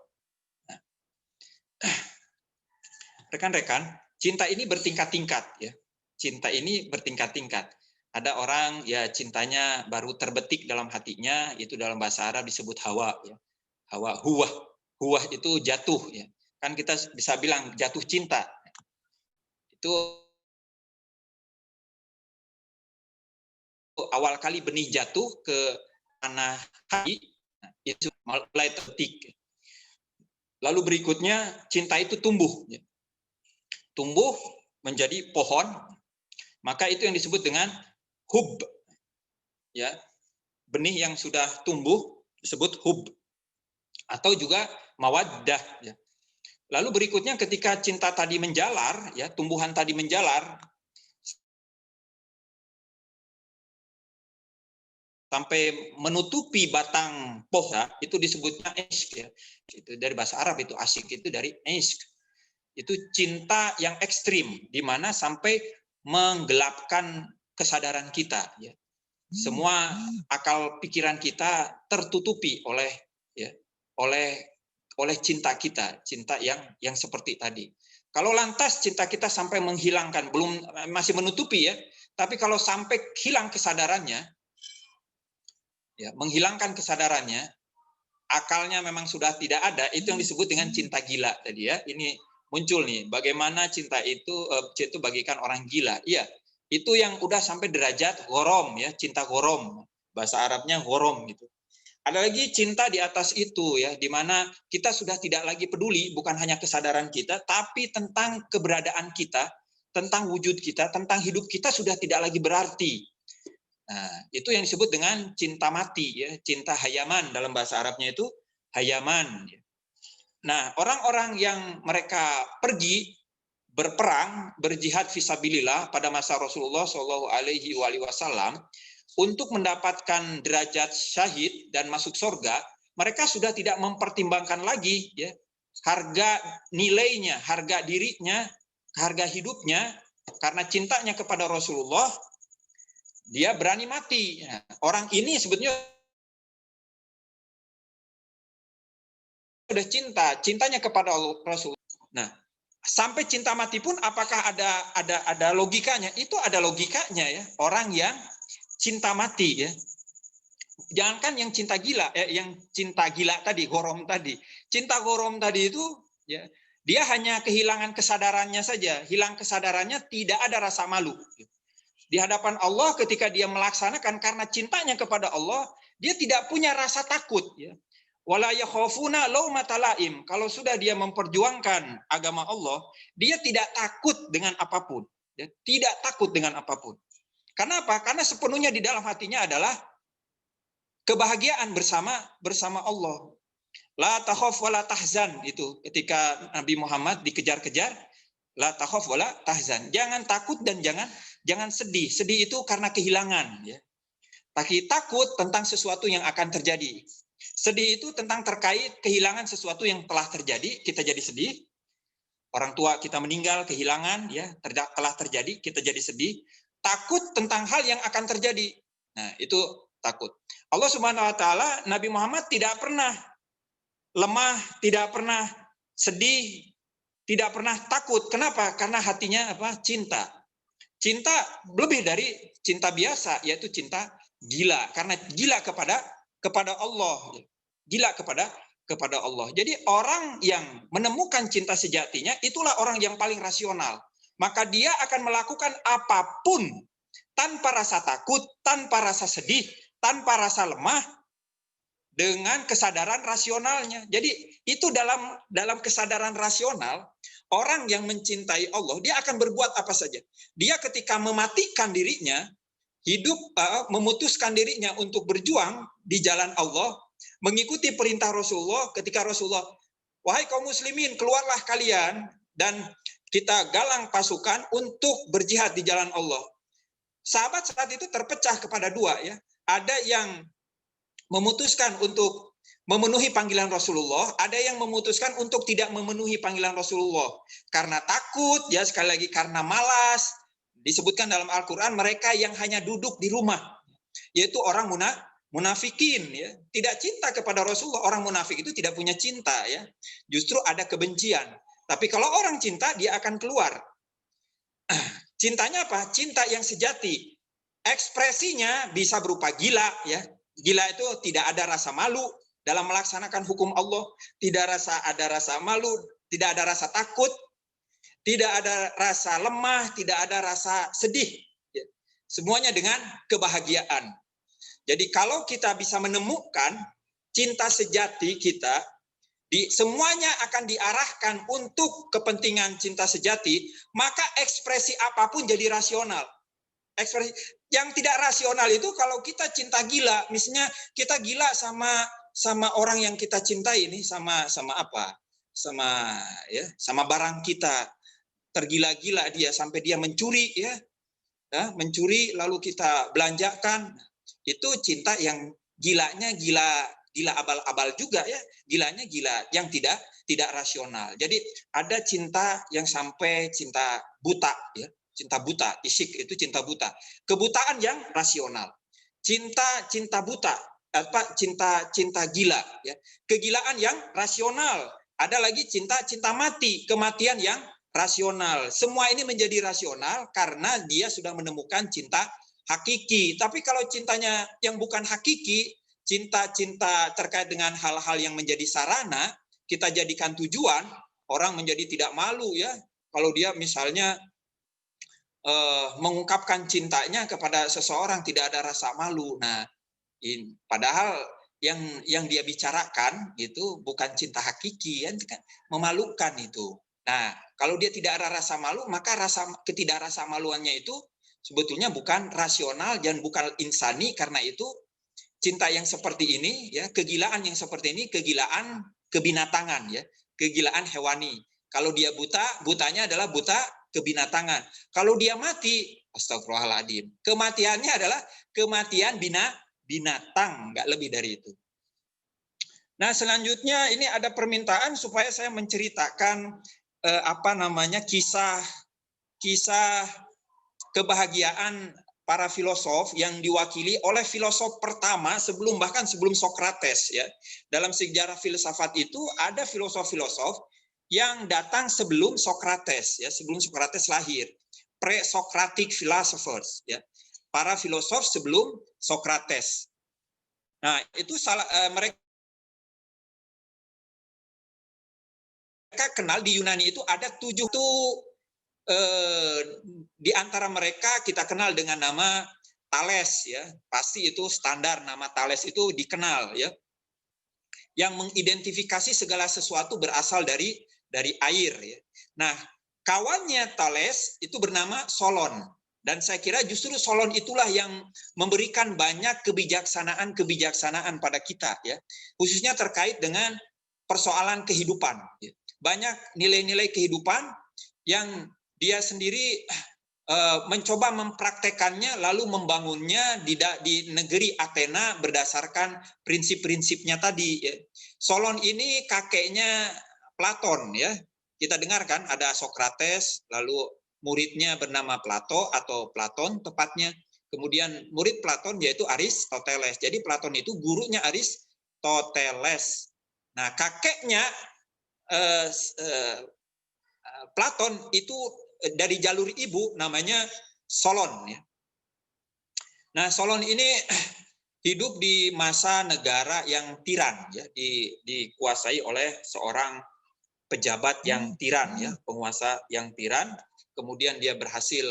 Rekan-rekan, cinta ini bertingkat-tingkat ya. Cinta ini bertingkat-tingkat. Ada orang ya cintanya baru terbetik dalam hatinya, itu dalam bahasa Arab disebut hawa ya. Hawa, huwah itu jatuh ya. Kan kita bisa bilang jatuh cinta. Itu awal kali benih jatuh ke tanah hati, itu mulai terbetik. Lalu berikutnya cinta itu tumbuh. Tumbuh menjadi pohon, maka itu yang disebut dengan hub. Ya. Benih yang sudah tumbuh disebut hub. Atau juga mawaddah. Ya. Lalu berikutnya ketika cinta tadi menjalar, ya, tumbuhan tadi menjalar, sampai menutupi batang pohon, itu disebutnya ishq ya. Itu dari bahasa Arab itu asyik, itu dari ishq. Itu cinta yang ekstrim di mana sampai menggelapkan kesadaran kita ya. Semua akal pikiran kita tertutupi oleh cinta kita, cinta yang seperti tadi. Kalau lantas cinta kita sampai menghilangkan, masih menutupi ya, tapi kalau sampai hilang kesadarannya, ya, menghilangkan kesadarannya, akalnya memang sudah tidak ada, itu yang disebut dengan cinta gila tadi ya. Ini muncul nih, bagaimana cinta itu bagikan orang gila. Iya, itu yang udah sampai derajat ghorom ya, cinta ghorom. Bahasa Arabnya ghorom gitu. Ada lagi cinta di atas itu ya, di mana kita sudah tidak lagi peduli, bukan hanya kesadaran kita, tapi tentang keberadaan kita, tentang wujud kita, tentang hidup kita sudah tidak lagi berarti. Nah, itu yang disebut dengan cinta mati ya, cinta hayaman, dalam bahasa Arabnya itu hayaman. Nah, orang-orang yang mereka pergi berperang, berjihad fisabilillah pada masa Rasulullah SAW untuk mendapatkan derajat syahid dan masuk surga, mereka sudah tidak mempertimbangkan lagi ya harga nilainya, harga dirinya, harga hidupnya Karena cintanya kepada Rasulullah, dia berani mati. Nah, orang ini sebetulnya sudah cintanya kepada Rasul. Nah, sampai cinta mati pun apakah ada logikanya? Itu ada logikanya ya. Orang yang cinta mati ya. Jangankan yang cinta gila, yang cinta gila tadi, gorom tadi. Cinta gorom tadi itu ya, dia hanya kehilangan kesadarannya saja. Hilang kesadarannya, tidak ada rasa malu. Di hadapan Allah ketika dia melaksanakan karena cintanya kepada Allah, dia tidak punya rasa takut ya. Wala yakhafuna laumata laim. Kalau sudah dia memperjuangkan agama Allah, dia tidak takut dengan apapun. Ya, tidak takut dengan apapun. Karena apa? Karena sepenuhnya di dalam hatinya adalah kebahagiaan bersama Allah. La takhaf wala tahzan, itu ketika Nabi Muhammad dikejar-kejar, la takhaf wala tahzan. Jangan takut dan jangan sedih. Sedih itu karena kehilangan ya. Tapi takut tentang sesuatu yang akan terjadi. Sedih itu tentang terkait kehilangan sesuatu yang telah terjadi, kita jadi sedih. Orang tua kita meninggal, kehilangan ya, telah terjadi, kita jadi sedih. Takut tentang hal yang akan terjadi. Nah, itu takut. Allah Subhanahu wa taala, Nabi Muhammad tidak pernah lemah, tidak pernah sedih, tidak pernah takut. Kenapa? Karena hatinya apa? Cinta. Cinta lebih dari cinta biasa, yaitu cinta gila. Karena gila kepada Allah. Gila kepada Allah. Jadi orang yang menemukan cinta sejatinya, itulah orang yang paling rasional. Maka dia akan melakukan apapun tanpa rasa takut, tanpa rasa sedih, tanpa rasa lemah, dengan kesadaran rasionalnya. Jadi itu dalam kesadaran rasional, orang yang mencintai Allah, dia akan berbuat apa saja. Dia ketika mematikan dirinya, hidup memutuskan dirinya untuk berjuang di jalan Allah, mengikuti perintah Rasulullah. Ketika Rasulullah, wahai kaum muslimin, keluarlah kalian dan kita galang pasukan untuk berjihad di jalan Allah. Sahabat saat itu terpecah kepada dua ya. Ada yang memutuskan untuk memenuhi panggilan Rasulullah, ada yang memutuskan untuk tidak memenuhi panggilan Rasulullah karena takut, ya sekali lagi karena malas. Disebutkan dalam Al-Quran mereka yang hanya duduk di rumah, yaitu orang munafikin, ya, tidak cinta kepada Rasulullah. Orang munafik itu tidak punya cinta, ya, justru ada kebencian. Tapi kalau orang cinta, dia akan keluar. Cintanya apa? Cinta yang sejati. Ekspresinya bisa berupa gila, ya. Gila itu tidak ada rasa malu dalam melaksanakan hukum Allah, tidak ada rasa malu, tidak ada rasa takut, tidak ada rasa lemah, tidak ada rasa sedih. Semuanya dengan kebahagiaan. Jadi kalau kita bisa menemukan cinta sejati kita, semuanya akan diarahkan untuk kepentingan cinta sejati, maka ekspresi apapun jadi rasional. Ekspresi yang tidak rasional itu kalau kita cinta gila, misalnya kita gila sama orang yang kita cintai ini, sama apa? Sama barang kita. Tergila-gila dia sampai dia mencuri, ya. Mencuri lalu kita belanjakan. Itu cinta yang gilanya gila abal-abal juga, ya. Gilanya gila yang tidak rasional. Jadi ada cinta yang sampai cinta buta, ya. Cinta buta, isik itu cinta buta. Kebutaan yang rasional. Cinta buta, cinta gila, ya. Kegilaan yang rasional. Ada lagi cinta mati, kematian yang rasional. Semua ini menjadi rasional karena dia sudah menemukan cinta hakiki. Tapi kalau cintanya yang bukan hakiki, cinta terkait dengan hal-hal yang menjadi sarana, kita jadikan tujuan, orang menjadi tidak malu, ya. Kalau dia misalnya mengungkapkan cintanya kepada seseorang tidak ada rasa malu. Nah, padahal yang dia bicarakan itu bukan cinta hakiki, kan memalukan itu. Nah, kalau dia tidak ada rasa malu, maka ketidakrasa maluannya itu sebetulnya bukan rasional dan bukan insani. Karena itu cinta yang seperti ini, ya, kegilaan yang seperti ini, kegilaan kebinatangan, ya, kegilaan hewani. Kalau dia buta, butanya adalah buta kebinatangan. Kalau dia mati, astagfirullahaladzim, kematiannya adalah kematian binatang, nggak lebih dari itu. Nah, selanjutnya ini ada permintaan supaya saya menceritakan kisah kisah kebahagiaan para filosof yang diwakili oleh filosof pertama bahkan sebelum Sokrates ya. Dalam sejarah filsafat itu ada filosof-filosof yang datang sebelum Sokrates ya, sebelum Sokrates lahir. Pre-Socratic philosophers ya. Para filosof sebelum Sokrates. Nah, itu mereka kenal di Yunani itu ada 7 di antara mereka kita kenal dengan nama Thales ya. Pasti itu standar nama Thales itu dikenal ya. Yang mengidentifikasi segala sesuatu berasal dari air ya. Nah, kawannya Thales itu bernama Solon. Dan saya kira justru Solon itulah yang memberikan banyak kebijaksanaan pada kita ya. Khususnya terkait dengan persoalan kehidupan. Banyak nilai-nilai kehidupan yang dia sendiri mencoba mempraktekannya lalu membangunnya di negeri Athena berdasarkan prinsip-prinsipnya tadi ya. Solon ini kakeknya Platon ya. Kita dengar kan ada Sokrates, lalu muridnya bernama Plato atau Platon tepatnya. Kemudian murid Platon yaitu Aristoteles. Jadi Platon itu gurunya Aristoteles. Nah, kakeknya Platon itu dari jalur ibu namanya Solon ya. Nah, Solon ini hidup di masa negara yang tiran ya, dikuasai oleh seorang pejabat yang tiran ya, penguasa yang tiran. Kemudian dia berhasil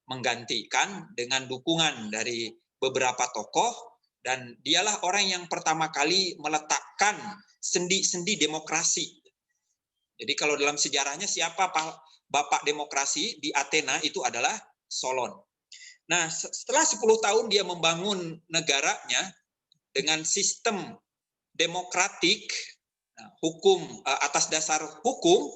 menggantikan dengan dukungan dari beberapa tokoh dan dialah orang yang pertama kali meletakkan sendi-sendi demokrasi. Jadi kalau dalam sejarahnya siapa bapak demokrasi di Athena itu adalah Solon. Nah, setelah 10 tahun dia membangun negaranya dengan sistem demokratik, hukum atas dasar hukum,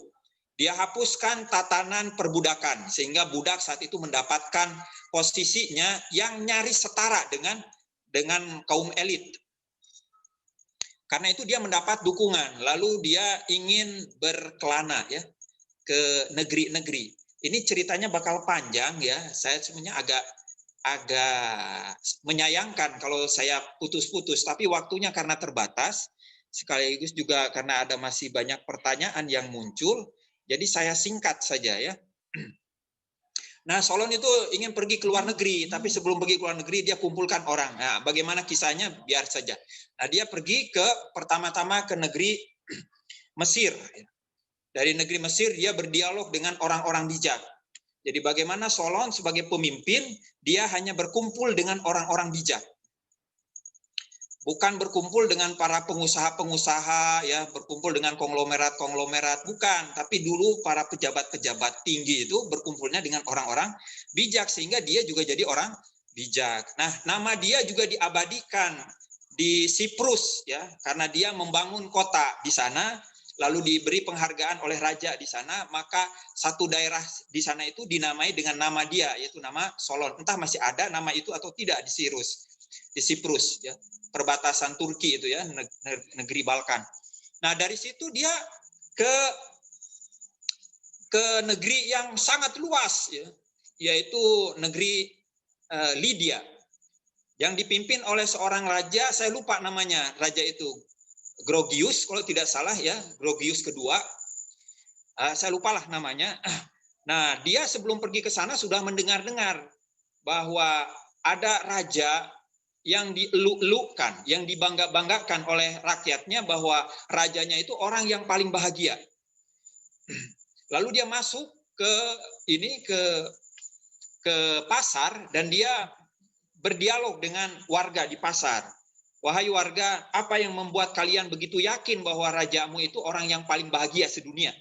dia hapuskan tatanan perbudakan sehingga budak saat itu mendapatkan posisinya yang nyaris setara dengan kaum elit. Karena itu dia mendapat dukungan, lalu dia ingin berkelana ya ke negeri-negeri. Ini ceritanya bakal panjang ya. Saya sebenarnya agak menyayangkan kalau saya putus-putus, tapi waktunya karena terbatas, sekaligus juga karena ada masih banyak pertanyaan yang muncul, jadi saya singkat saja ya. Nah, Solon itu ingin pergi ke luar negeri, tapi sebelum pergi ke luar negeri dia kumpulkan orang. Nah, bagaimana kisahnya biar saja. Nah, dia pergi pertama-tama ke negeri Mesir. Dari negeri Mesir dia berdialog dengan orang-orang bijak. Jadi bagaimana Solon sebagai pemimpin dia hanya berkumpul dengan orang-orang bijak. Bukan berkumpul dengan para pengusaha-pengusaha ya, berkumpul dengan konglomerat-konglomerat, bukan, tapi dulu para pejabat-pejabat tinggi itu berkumpulnya dengan orang-orang bijak sehingga dia juga jadi orang bijak. Nah, nama dia juga diabadikan di Siprus ya, karena dia membangun kota di sana, lalu diberi penghargaan oleh raja di sana, maka satu daerah di sana itu dinamai dengan nama dia, yaitu nama Solon. Entah masih ada nama itu atau tidak di Siprus ya. Perbatasan Turki itu ya, negeri Balkan. Nah, dari situ dia ke negeri yang sangat luas ya, yaitu negeri Lydia yang dipimpin oleh seorang raja, saya lupa namanya, raja itu Grogius kalau tidak salah ya, Grogius kedua. Saya lupalah namanya. Nah, dia sebelum pergi ke sana sudah mendengar-dengar bahwa ada raja yang dieluk-elukkan, yang dibangga-banggakan oleh rakyatnya bahwa rajanya itu orang yang paling bahagia. Lalu dia masuk ke pasar dan dia berdialog dengan warga di pasar. Wahai warga, apa yang membuat kalian begitu yakin bahwa rajamu itu orang yang paling bahagia sedunia?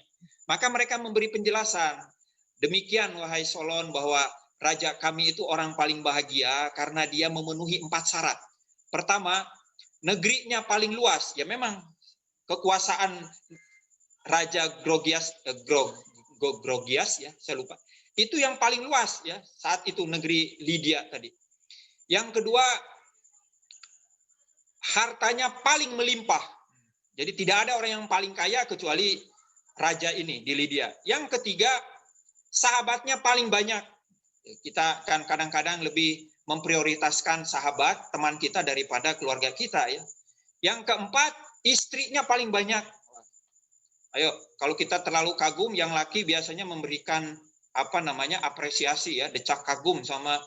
Maka mereka memberi penjelasan. Demikian wahai Solon, bahwa raja kami itu orang paling bahagia karena dia memenuhi 4 syarat. Pertama, negerinya paling luas. Ya memang kekuasaan Raja Grogias ya, saya lupa. Itu yang paling luas ya saat itu negeri Lydia tadi. Yang kedua, hartanya paling melimpah. Jadi tidak ada orang yang paling kaya kecuali raja ini di Lydia. Yang ketiga, sahabatnya paling banyak. Kita kan kadang-kadang lebih memprioritaskan sahabat, teman kita daripada keluarga kita ya. Yang keempat, istrinya paling banyak. Ayo, kalau kita terlalu kagum, yang laki biasanya memberikan apresiasi ya, decak kagum sama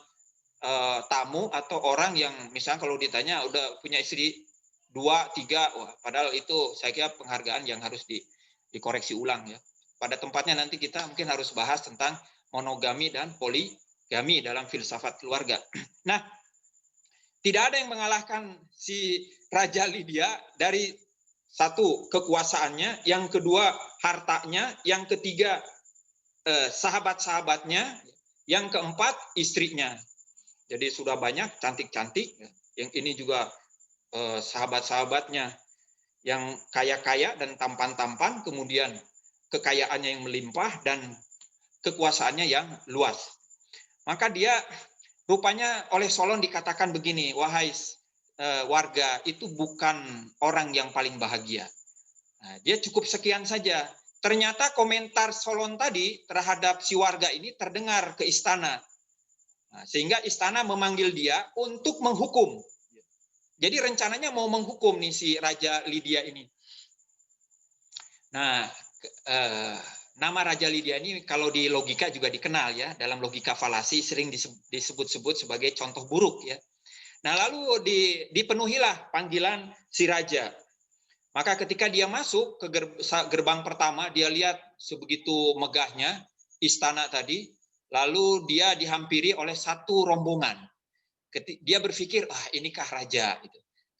tamu atau orang yang misalnya kalau ditanya udah punya istri 2, 3, wah, padahal itu saya kira penghargaan yang harus dikoreksi ulang ya. Pada tempatnya nanti kita mungkin harus bahas tentang monogami dan poligami dalam filsafat keluarga. Nah, tidak ada yang mengalahkan si Raja Lydia dari satu, kekuasaannya, yang kedua, hartanya, yang ketiga, sahabat-sahabatnya, yang keempat, istrinya. Jadi sudah banyak, cantik-cantik, yang ini juga sahabat-sahabatnya yang kaya-kaya dan tampan-tampan, kemudian kekayaannya yang melimpah dan kekuasaannya yang luas. Maka dia rupanya oleh Solon dikatakan begini, wahai warga, itu bukan orang yang paling bahagia. Nah, dia cukup sekian saja. Ternyata komentar Solon tadi terhadap si warga ini terdengar ke istana. Nah, sehingga istana memanggil dia untuk menghukum. Jadi rencananya mau menghukum nih si Raja Lydia ini. Nah, nama Raja Lydia ini kalau di logika juga dikenal ya, dalam logika falasi sering disebut-sebut sebagai contoh buruk ya. Nah, lalu dipenuhilah panggilan si raja. Maka ketika dia masuk ke gerbang pertama, dia lihat sebegitu megahnya istana tadi, lalu dia dihampiri oleh satu rombongan. Dia berpikir, inikah raja?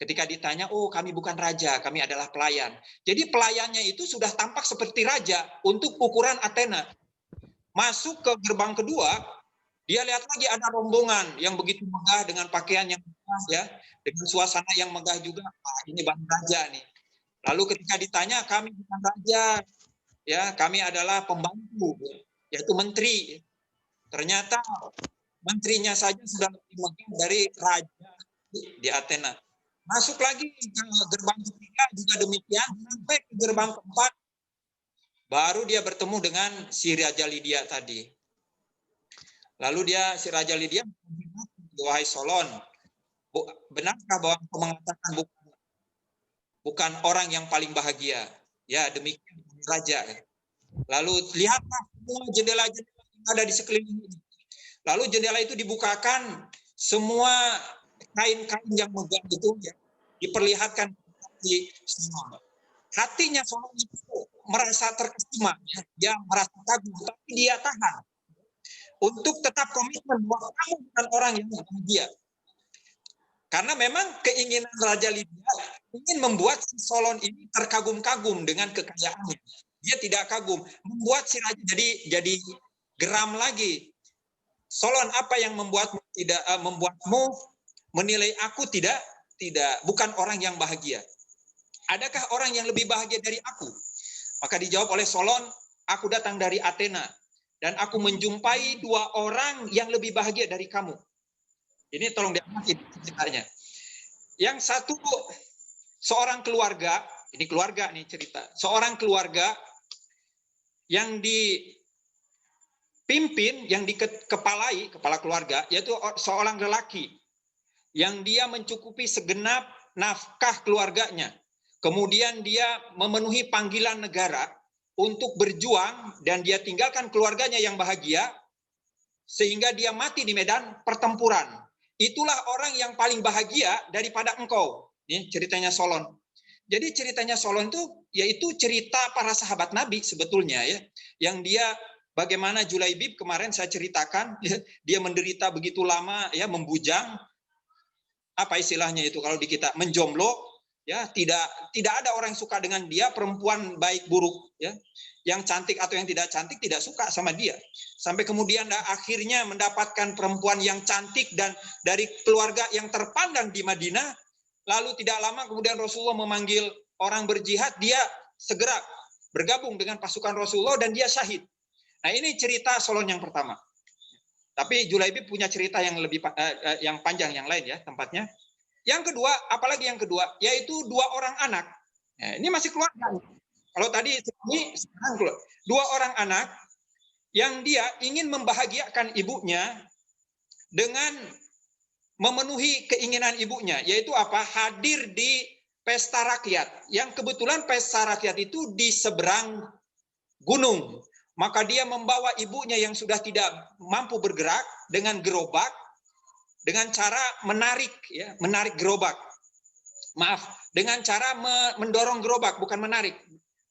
Ketika ditanya, oh kami bukan raja, kami adalah pelayan. Jadi pelayannya itu sudah tampak seperti raja untuk ukuran Athena. Masuk ke gerbang kedua, dia lihat lagi ada rombongan yang begitu megah dengan pakaian yang megah ya, dengan suasana yang megah juga. Ini bang raja nih. Lalu ketika ditanya, kami bukan raja, ya kami adalah pembantu, yaitu menteri. Ternyata menterinya saja sudah lebih megah dari raja di Athena. Masuk lagi ke gerbang ketiga juga demikian, sampai ke gerbang keempat, baru dia bertemu dengan si Raja Lydia tadi. Lalu si Raja Lydia, wahai Solon, benarkah bahwa engkau mengatakan bukan orang yang paling bahagia? Ya, demikian raja. Lalu lihatlah semua jendela-jendela yang ada di sekeliling ini. Lalu jendela itu dibukakan, semua kain-kain yang megah itu ya, diperlihatkan di Solon. Hatinya Solon itu merasa terkesima, ya. Dia merasa kagum, tapi dia tahan untuk tetap komitmen bahwa kamu bukan orang yang bahagia. Karena memang keinginan Raja Lydia ingin membuat si Solon ini terkagum-kagum dengan kekayaannya. Dia tidak kagum, membuat si raja jadi geram lagi. Solon, apa yang membuatmu menilai aku bukan orang yang bahagia? Adakah orang yang lebih bahagia dari aku? Maka dijawab oleh Solon, aku datang dari Athena dan aku menjumpai 2 orang yang lebih bahagia dari kamu. Ini tolong diamati ceritanya. Yang satu, seorang keluarga, ini keluarga nih cerita, seorang keluarga yang dipimpin, yang dikepalai, kepala keluarga, yaitu seorang lelaki yang dia mencukupi segenap nafkah keluarganya. Kemudian dia memenuhi panggilan negara untuk berjuang dan dia tinggalkan keluarganya yang bahagia sehingga dia mati di medan pertempuran. Itulah orang yang paling bahagia daripada engkau. Ini ceritanya Solon. Jadi ceritanya Solon itu yaitu cerita para sahabat Nabi sebetulnya ya. Yang dia bagaimana Julaibib kemarin saya ceritakan ya, dia menderita begitu lama ya, membujang. Apa istilahnya itu kalau di kita, menjomblo ya, tidak ada orang yang suka dengan dia, perempuan baik buruk ya. Yang cantik atau yang tidak cantik tidak suka sama dia. Sampai kemudian akhirnya mendapatkan perempuan yang cantik dan dari keluarga yang terpandang di Madinah. Lalu tidak lama kemudian Rasulullah memanggil orang berjihad, dia segera bergabung dengan pasukan Rasulullah dan dia syahid. Nah, ini cerita Solon yang pertama. Tapi Julaibib punya cerita yang lebih yang panjang yang lain ya tempatnya. Yang kedua, apalagi yang kedua, yaitu 2 orang anak. Nah, ini masih keluarga. Kalau tadi ini sekarang 2 orang anak yang dia ingin membahagiakan ibunya dengan memenuhi keinginan ibunya, yaitu apa? Hadir di pesta rakyat. Yang kebetulan pesta rakyat itu di seberang gunung. Maka dia membawa ibunya yang sudah tidak mampu bergerak dengan gerobak, dengan cara menarik, ya, menarik gerobak. Maaf, dengan cara mendorong gerobak, bukan menarik.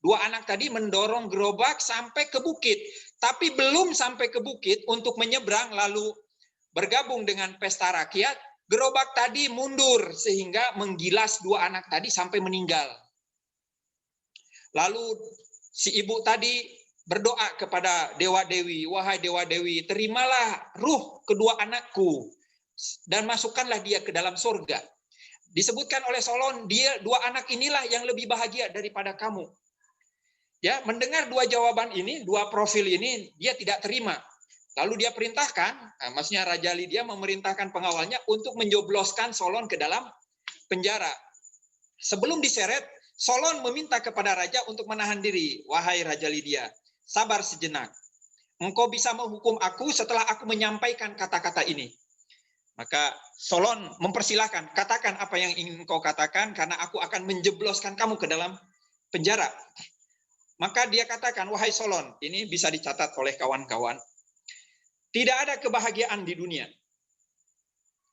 Dua anak tadi mendorong gerobak sampai ke bukit, tapi belum sampai ke bukit untuk menyeberang lalu bergabung dengan pesta rakyat, gerobak tadi mundur sehingga menggilas dua anak tadi sampai meninggal. Lalu si ibu tadi berdoa kepada dewa-dewi, wahai dewa-dewi, terimalah ruh kedua anakku dan masukkanlah dia ke dalam surga. Disebutkan oleh Solon, dia dua anak inilah yang lebih bahagia daripada kamu. Ya, mendengar dua jawaban ini, dua profil ini, dia tidak terima. Lalu dia perintahkan, maksudnya Raja Lydia memerintahkan pengawalnya untuk menjobloskan Solon ke dalam penjara. Sebelum diseret, Solon meminta kepada raja untuk menahan diri. Wahai Raja Lydia, sabar sejenak. Engkau bisa menghukum aku setelah aku menyampaikan kata-kata ini. Maka Solon mempersilahkan, katakan apa yang ingin kau katakan, karena aku akan menjebloskan kamu ke dalam penjara. Maka dia katakan, wahai Solon, ini bisa dicatat oleh kawan-kawan, tidak ada kebahagiaan di dunia.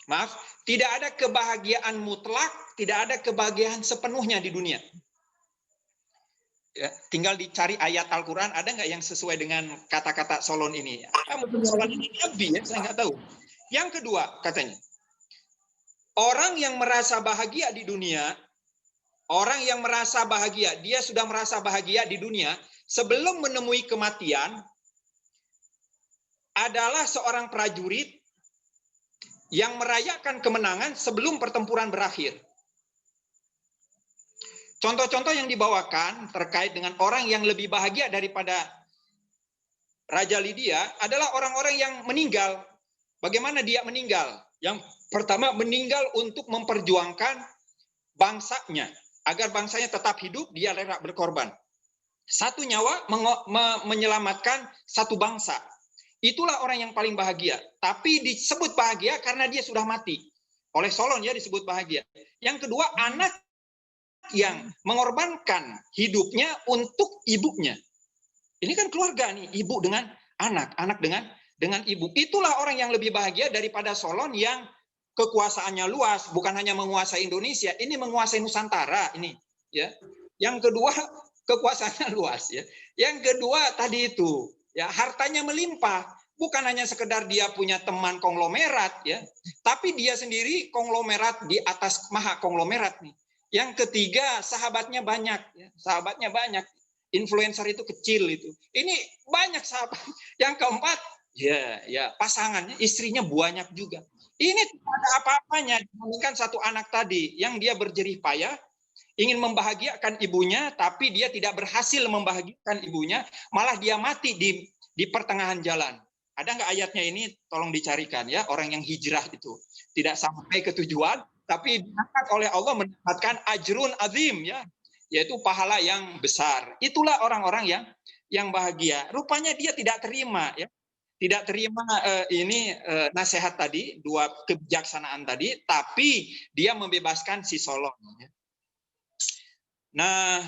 Maaf, tidak ada kebahagiaan mutlak, tidak ada kebahagiaan sepenuhnya di dunia. Ya, tinggal dicari ayat Al-Quran, ada nggak yang sesuai dengan kata-kata Solon ini? Solon ini nabi ya, saya nggak tahu. Yang kedua, katanya, orang yang merasa bahagia di dunia, orang yang merasa bahagia, dia sudah merasa bahagia di dunia, sebelum menemui kematian, adalah seorang prajurit yang merayakan kemenangan sebelum pertempuran berakhir. Contoh-contoh yang dibawakan terkait dengan orang yang lebih bahagia daripada Raja Lydia adalah orang-orang yang meninggal. Bagaimana dia meninggal? Yang pertama, meninggal untuk memperjuangkan bangsanya. Agar bangsanya tetap hidup, dia rela berkorban. Satu nyawa menyelamatkan satu bangsa. Itulah orang yang paling bahagia. Tapi disebut bahagia karena dia sudah mati. Oleh Solon ya disebut bahagia. Yang kedua, anak yang mengorbankan hidupnya untuk ibunya. Ini kan keluarga nih, ibu dengan anak, anak dengan ibu. Itulah orang yang lebih bahagia daripada Solon yang kekuasaannya luas, bukan hanya menguasai Indonesia, ini menguasai Nusantara ini, ya. Yang kedua, kekuasaannya luas, ya. Yang kedua tadi itu, ya, hartanya melimpah, bukan hanya sekedar dia punya teman konglomerat, ya, tapi dia sendiri konglomerat di atas maha konglomerat nih. Yang ketiga, sahabatnya banyak, ya. Sahabatnya banyak. Influencer itu kecil itu. Ini banyak sahabat. Yang keempat, ya pasangannya, istrinya banyak juga. Ini tidak ada apa-apanya dibandingkan satu anak tadi yang dia berjerih payah, ingin membahagiakan ibunya, tapi dia tidak berhasil membahagiakan ibunya, malah dia mati di pertengahan jalan. Ada nggak ayatnya ini? Tolong dicarikan ya. Orang yang hijrah itu tidak sampai ke tujuan, tapi diangkat oleh Allah mendapatkan ajrun azim, ya, yaitu pahala yang besar. Itulah orang-orang yang bahagia. Rupanya dia tidak terima, ya, tidak terima nasihat tadi, dua kebijaksanaan tadi, tapi dia membebaskan si Solon. Nah,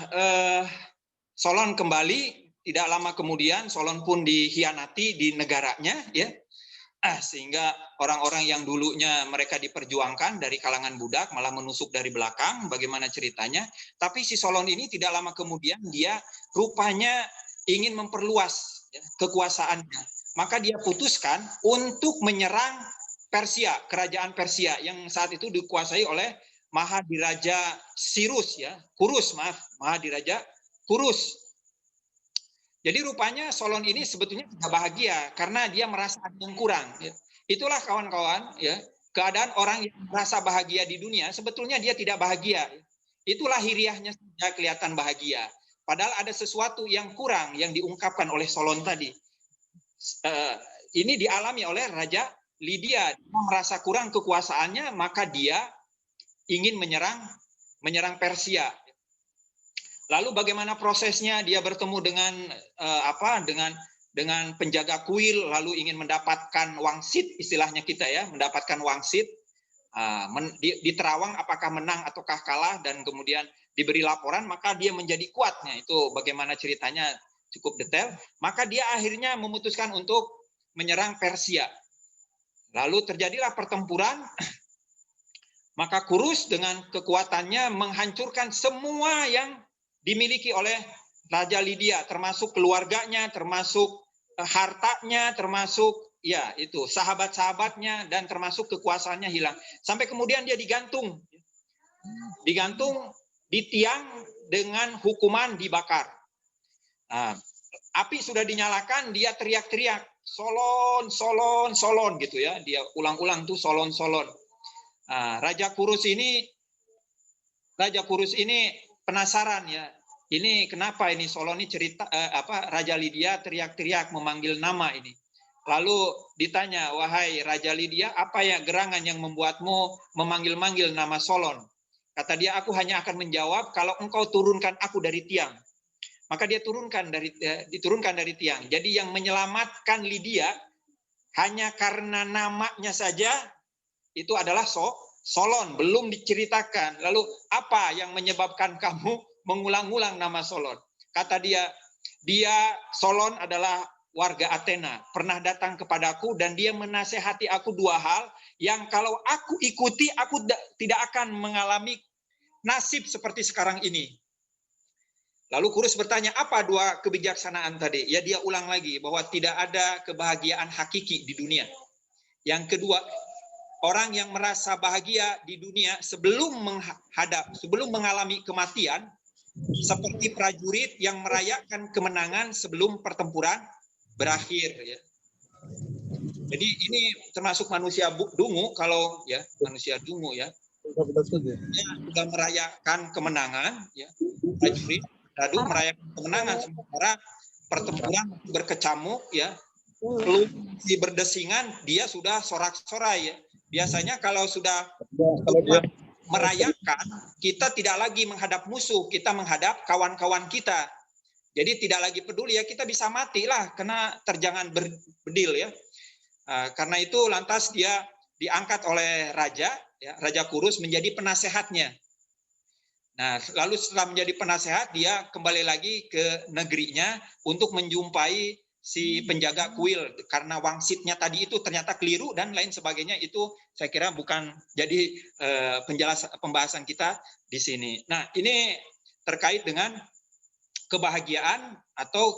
Solon kembali, tidak lama kemudian Solon pun dikhianati di negaranya, ya. Sehingga orang-orang yang dulunya mereka diperjuangkan dari kalangan budak malah menusuk dari belakang, bagaimana ceritanya. Tapi si Solon ini tidak lama kemudian dia rupanya ingin memperluas, ya, kekuasaannya. Maka dia putuskan untuk menyerang Persia, kerajaan Persia yang saat itu dikuasai oleh Mahadiraja Cyrus, ya, Kurus, maaf, Mahadiraja Kurus. Jadi rupanya Solon ini sebetulnya tidak bahagia karena dia merasa ada yang kurang. Ya. Itulah kawan-kawan, ya, keadaan orang yang merasa bahagia di dunia sebetulnya dia tidak bahagia. Itulah lahiriahnya saja kelihatan bahagia. Padahal ada sesuatu yang kurang yang diungkapkan oleh Solon tadi. Ini dialami oleh Raja Lydia. Dia merasa kurang kekuasaannya, maka dia ingin menyerang Persia. Lalu bagaimana prosesnya? Dia bertemu dengan dengan penjaga kuil, lalu ingin mendapatkan wangsit, istilahnya kita ya, mendapatkan wangsit. Di terawang apakah menang ataukah kalah, dan kemudian diberi laporan, maka dia menjadi kuatnya. Itu bagaimana ceritanya cukup detail. Maka dia akhirnya memutuskan untuk menyerang Persia. Lalu terjadilah pertempuran, maka Kurus dengan kekuatannya menghancurkan semua yang dimiliki oleh Raja Lydia, termasuk keluarganya, termasuk hartanya, termasuk ya itu sahabat-sahabatnya, dan termasuk kekuasaannya hilang. Sampai kemudian dia digantung di tiang dengan hukuman dibakar. Nah, api sudah dinyalakan, dia teriak-teriak, Solon, Solon, Solon gitu ya. Dia ulang-ulang tuh Solon, Solon. Nah, Raja Kurus ini penasaran ya. Ini kenapa ini Solon ini cerita Raja Lydia teriak-teriak memanggil nama ini. Lalu ditanya, wahai Raja Lydia, apa ya gerangan yang membuatmu memanggil-manggil nama Solon? Kata dia, aku hanya akan menjawab kalau engkau turunkan aku dari tiang. Maka dia diturunkan dari tiang. Jadi yang menyelamatkan Lydia hanya karena namanya saja itu adalah Solon, belum diceritakan. Lalu apa yang menyebabkan kamu mengulang-ulang nama Solon? Kata dia Solon adalah warga Athena, pernah datang kepadaku dan dia menasehati aku dua hal yang kalau aku ikuti aku tidak akan mengalami nasib seperti sekarang ini. Lalu Kurus bertanya, apa dua kebijaksanaan tadi? Ya dia ulang lagi bahwa tidak ada kebahagiaan hakiki di dunia. Yang kedua, orang yang merasa bahagia di dunia sebelum mengalami kematian, seperti prajurit yang merayakan kemenangan sebelum pertempuran berakhir. Ya. Jadi ini termasuk manusia dungu, kalau ya manusia dungu ya, dia sudah merayakan kemenangan, ya prajurit lalu merayakan kemenangan sementara pertempuran berkecamuk, ya peluru berdesingan, dia sudah sorak-sorai ya. Biasanya kalau sudah merayakan, kita tidak lagi menghadap musuh, kita menghadap kawan-kawan kita. Jadi tidak lagi peduli ya, kita bisa mati lah kena terjangan bedil ya. Karena itu lantas dia diangkat oleh raja, ya, Raja Kurus menjadi penasehatnya. Nah, lalu setelah menjadi penasehat, dia kembali lagi ke negerinya untuk menjumpai si penjaga kuil karena wangsitnya tadi itu ternyata keliru dan lain sebagainya. Itu saya kira bukan jadi pembahasan kita di sini. Nah, ini terkait dengan kebahagiaan atau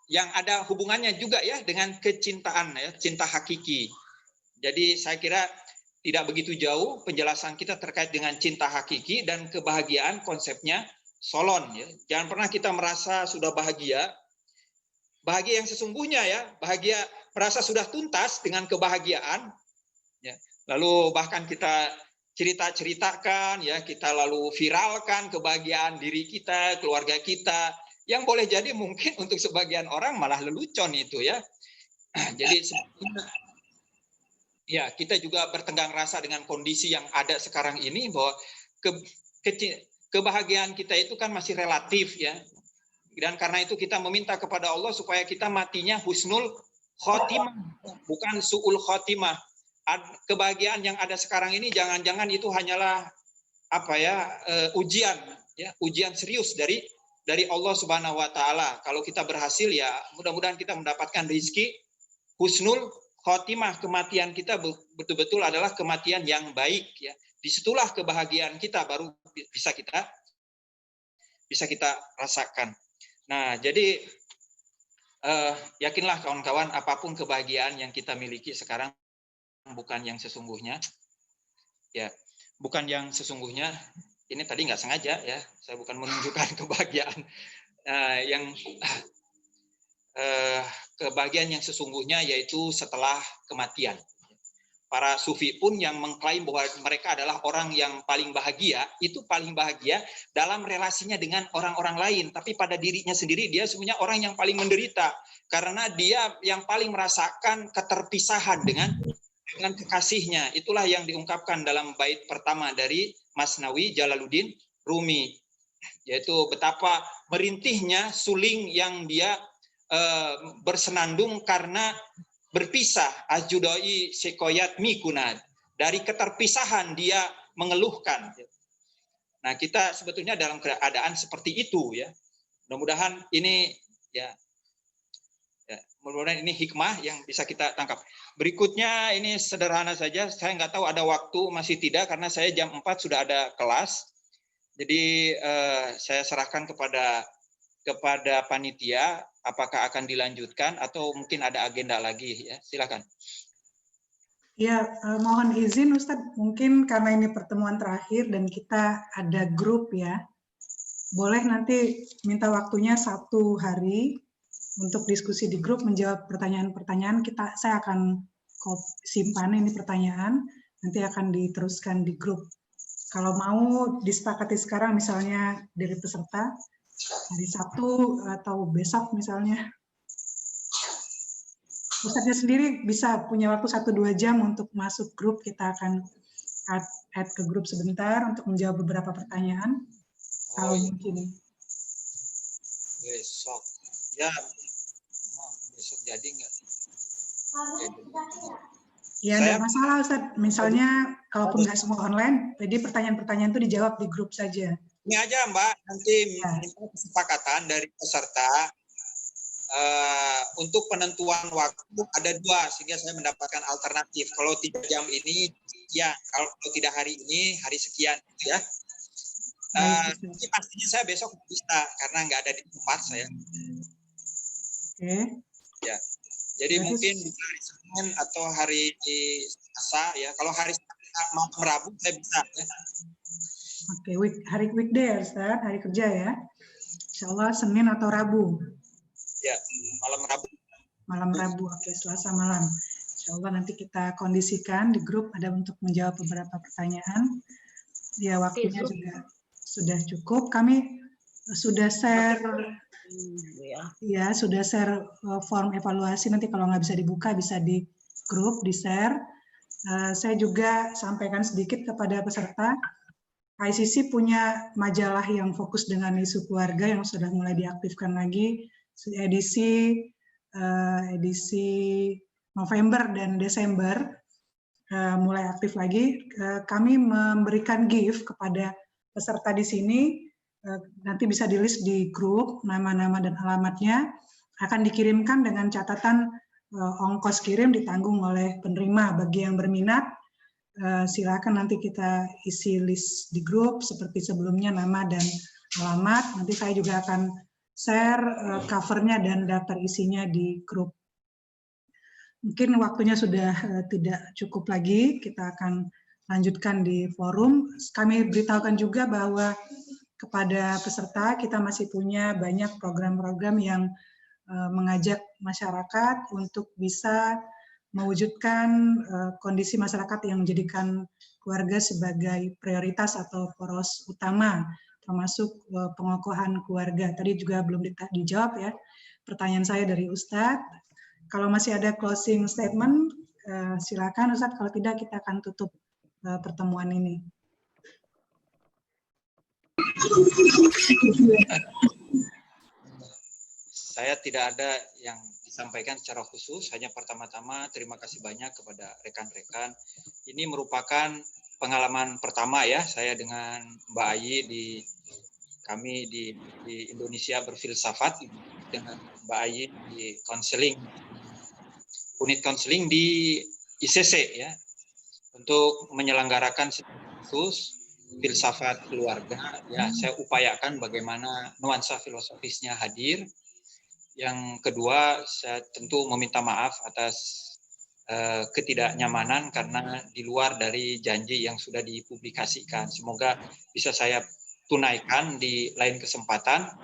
yang ada hubungannya juga ya dengan kecintaan ya, cinta hakiki. Jadi saya kira tidak begitu jauh penjelasan kita terkait dengan cinta hakiki dan kebahagiaan, konsepnya Solon ya. Jangan pernah kita merasa sudah bahagia yang sesungguhnya ya, bahagia merasa sudah tuntas dengan kebahagiaan ya. Lalu bahkan kita ceritakan ya, kita lalu viralkan kebahagiaan diri kita, keluarga kita, yang boleh jadi mungkin untuk sebagian orang malah lelucon itu ya. Jadi ya, kita juga bertenggang rasa dengan kondisi yang ada sekarang ini, bahwa kebahagiaan kita itu kan masih relatif ya. Dan karena itu kita meminta kepada Allah supaya kita matinya husnul khotimah, bukan su'ul khotimah. Kebahagiaan yang ada sekarang ini jangan-jangan itu hanyalah ujian ya, ujian serius dari Allah Subhanahu wa taala. Kalau kita berhasil ya mudah-mudahan kita mendapatkan rezeki husnul khotimah, kematian kita betul-betul adalah kematian yang baik ya. Disitulah kebahagiaan kita baru bisa kita rasakan. Nah, jadi yakinlah kawan-kawan, apapun kebahagiaan yang kita miliki sekarang bukan yang sesungguhnya. Ya, bukan yang sesungguhnya. Ini tadi nggak sengaja ya, saya bukan menunjukkan kebahagiaan kebahagiaan yang sesungguhnya yaitu setelah kematian. Para sufi pun yang mengklaim bahwa mereka adalah orang yang paling bahagia, itu paling bahagia dalam relasinya dengan orang-orang lain. Tapi pada dirinya sendiri dia sebenarnya orang yang paling menderita. Karena dia yang paling merasakan keterpisahan dengan kekasihnya. Itulah yang diungkapkan dalam bait pertama dari Masnawi Jalaluddin Rumi. Yaitu betapa merintihnya suling yang dia bersenandung karena berpisah. Ajudoi sekoyat mikunat. Dari keterpisahan dia mengeluhkan. Nah, kita sebetulnya dalam keadaan seperti itu ya. Mudah-mudahan ini ya, mudah-mudahan ini hikmah yang bisa kita tangkap. Berikutnya ini sederhana saja. Saya nggak tahu ada waktu masih tidak karena saya jam 4 sudah ada kelas. Jadi saya serahkan kepada panitia apakah akan dilanjutkan atau mungkin ada agenda lagi ya. Silakan. Ya, mohon izin Ustadz, mungkin karena ini pertemuan terakhir dan kita ada grup ya, boleh nanti minta waktunya 1 hari untuk diskusi di grup, menjawab pertanyaan-pertanyaan. Saya akan simpan ini pertanyaan, nanti akan diteruskan di grup. Kalau mau disepakati sekarang misalnya dari peserta, hari Sabtu atau besok misalnya, Ustadznya sendiri bisa punya waktu 1-2 jam untuk masuk grup. Kita akan add ke grup sebentar untuk menjawab beberapa pertanyaan. Kalau mungkin besok ya, besok jadi nggak? Ya, nggak masalah Ustadz. Misalnya kalaupun nggak semua online, jadi pertanyaan-pertanyaan itu dijawab di grup saja. Ini aja Mbak, nanti minta kesepakatan dari peserta. Untuk penentuan waktu ada 2 sehingga saya mendapatkan alternatif. Kalau 3 jam ini ya, kalau tidak hari ini hari sekian ya. Pastinya saya besok bisa karena nggak ada di tempat saya. Oke. Ya, jadi mungkin hari Senin atau hari Selasa ya. Kalau hari malam Rabu saya bisa. Ya. Oke, hari weekday ya Ustaz, hari kerja ya. Insya Allah Senin atau Rabu. Ya, malam Rabu. Malam Rabu, oke, Selasa malam. Insya Allah nanti kita kondisikan di grup ada untuk menjawab beberapa pertanyaan. Ya, waktunya juga sudah cukup. Kami sudah share, ya, sudah share form evaluasi. Nanti kalau nggak bisa dibuka, bisa di grup, di share. Saya juga sampaikan sedikit kepada peserta. ICC punya majalah yang fokus dengan isu keluarga yang sudah mulai diaktifkan lagi. Edisi November dan Desember mulai aktif lagi. Kami memberikan gift kepada peserta di sini, nanti bisa di list di grup, nama-nama dan alamatnya akan dikirimkan dengan catatan ongkos kirim ditanggung oleh penerima. Bagi yang berminat, silakan nanti kita isi list di grup seperti sebelumnya, nama dan alamat. Nanti saya juga akan share covernya dan daftar isinya di grup. Mungkin waktunya sudah tidak cukup lagi, kita akan lanjutkan di forum. Kami beritahukan juga bahwa kepada peserta kita masih punya banyak program-program yang mengajak masyarakat untuk bisa mewujudkan kondisi masyarakat yang menjadikan keluarga sebagai prioritas atau poros utama, termasuk pengokohan keluarga. Tadi juga belum dijawab ya pertanyaan saya dari Ustadz. Kalau masih ada closing statement, silakan Ustadz. Kalau tidak, kita akan tutup pertemuan ini. Saya tidak ada yang disampaikan secara khusus, hanya pertama-tama terima kasih banyak kepada rekan-rekan. Ini merupakan pengalaman pertama ya saya dengan Mbak Ayi kami di Indonesia Berfilsafat dengan Mbak Ayi di konseling, unit konseling di ICC ya, untuk menyelenggarakan khusus filsafat keluarga ya. Saya upayakan bagaimana nuansa filosofisnya hadir. Yang kedua, saya tentu meminta maaf atas ketidaknyamanan karena di luar dari janji yang sudah dipublikasikan. Semoga bisa saya tunaikan di lain kesempatan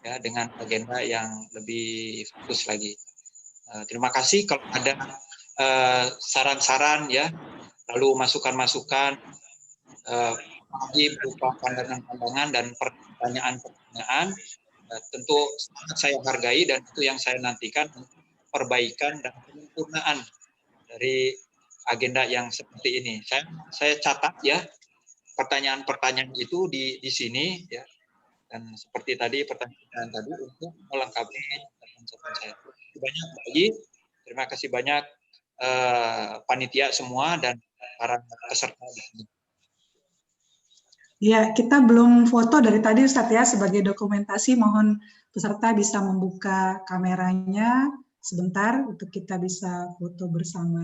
ya dengan agenda yang lebih fokus lagi. Terima kasih. Kalau ada saran-saran ya, lalu masukan-masukan berupa pandangan-pandangan dan pertanyaan-pertanyaan, tentu sangat saya hargai dan itu yang saya nantikan untuk perbaikan dan penyempurnaan dari agenda yang seperti ini. Saya catat ya pertanyaan-pertanyaan itu di sini ya, dan seperti tadi pertanyaan tadi untuk melengkapi saya. Banyak lagi. Terima kasih banyak panitia semua dan para peserta di sini. Ya, kita belum foto dari tadi Ustadz ya, sebagai dokumentasi mohon peserta bisa membuka kameranya sebentar untuk kita bisa foto bersama.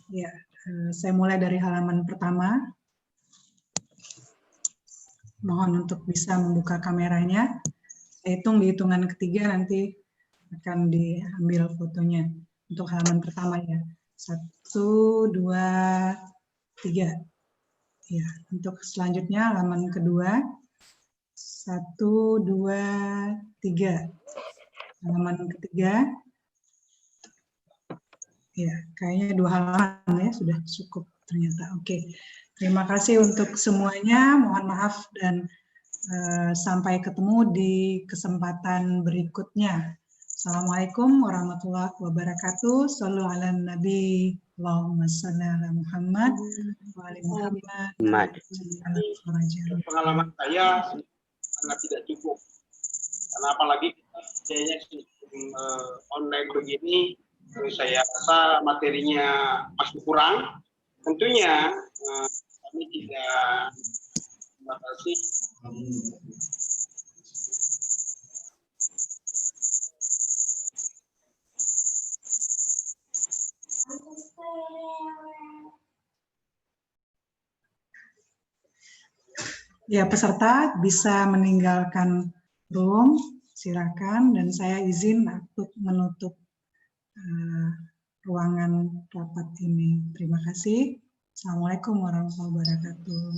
Ya, saya mulai dari halaman pertama. Mohon untuk bisa membuka kameranya. Saya hitung di hitungan ketiga nanti akan diambil fotonya untuk halaman pertama ya. 1, 2, 3. Ya, untuk selanjutnya halaman kedua. 1, 2, 3. Halaman ketiga. Ya, kayaknya 2 halaman ya sudah cukup ternyata. Oke. Terima kasih untuk semuanya. Mohon maaf dan sampai ketemu di kesempatan berikutnya. Assalamualaikum warahmatullahi wabarakatuh. Shallu ala nabi. Allahumma shalli ala Muhammad wa ali Muhammad. Pengalaman saya sangat tidak cukup. Karena apalagi kayaknya online begini, saya rasa materinya masih kurang. Tentunya kami tidak membatasi. Ya, peserta bisa meninggalkan room, silakan, dan saya izin untuk menutup ruangan rapat ini. Terima kasih. Assalamualaikum warahmatullahi wabarakatuh.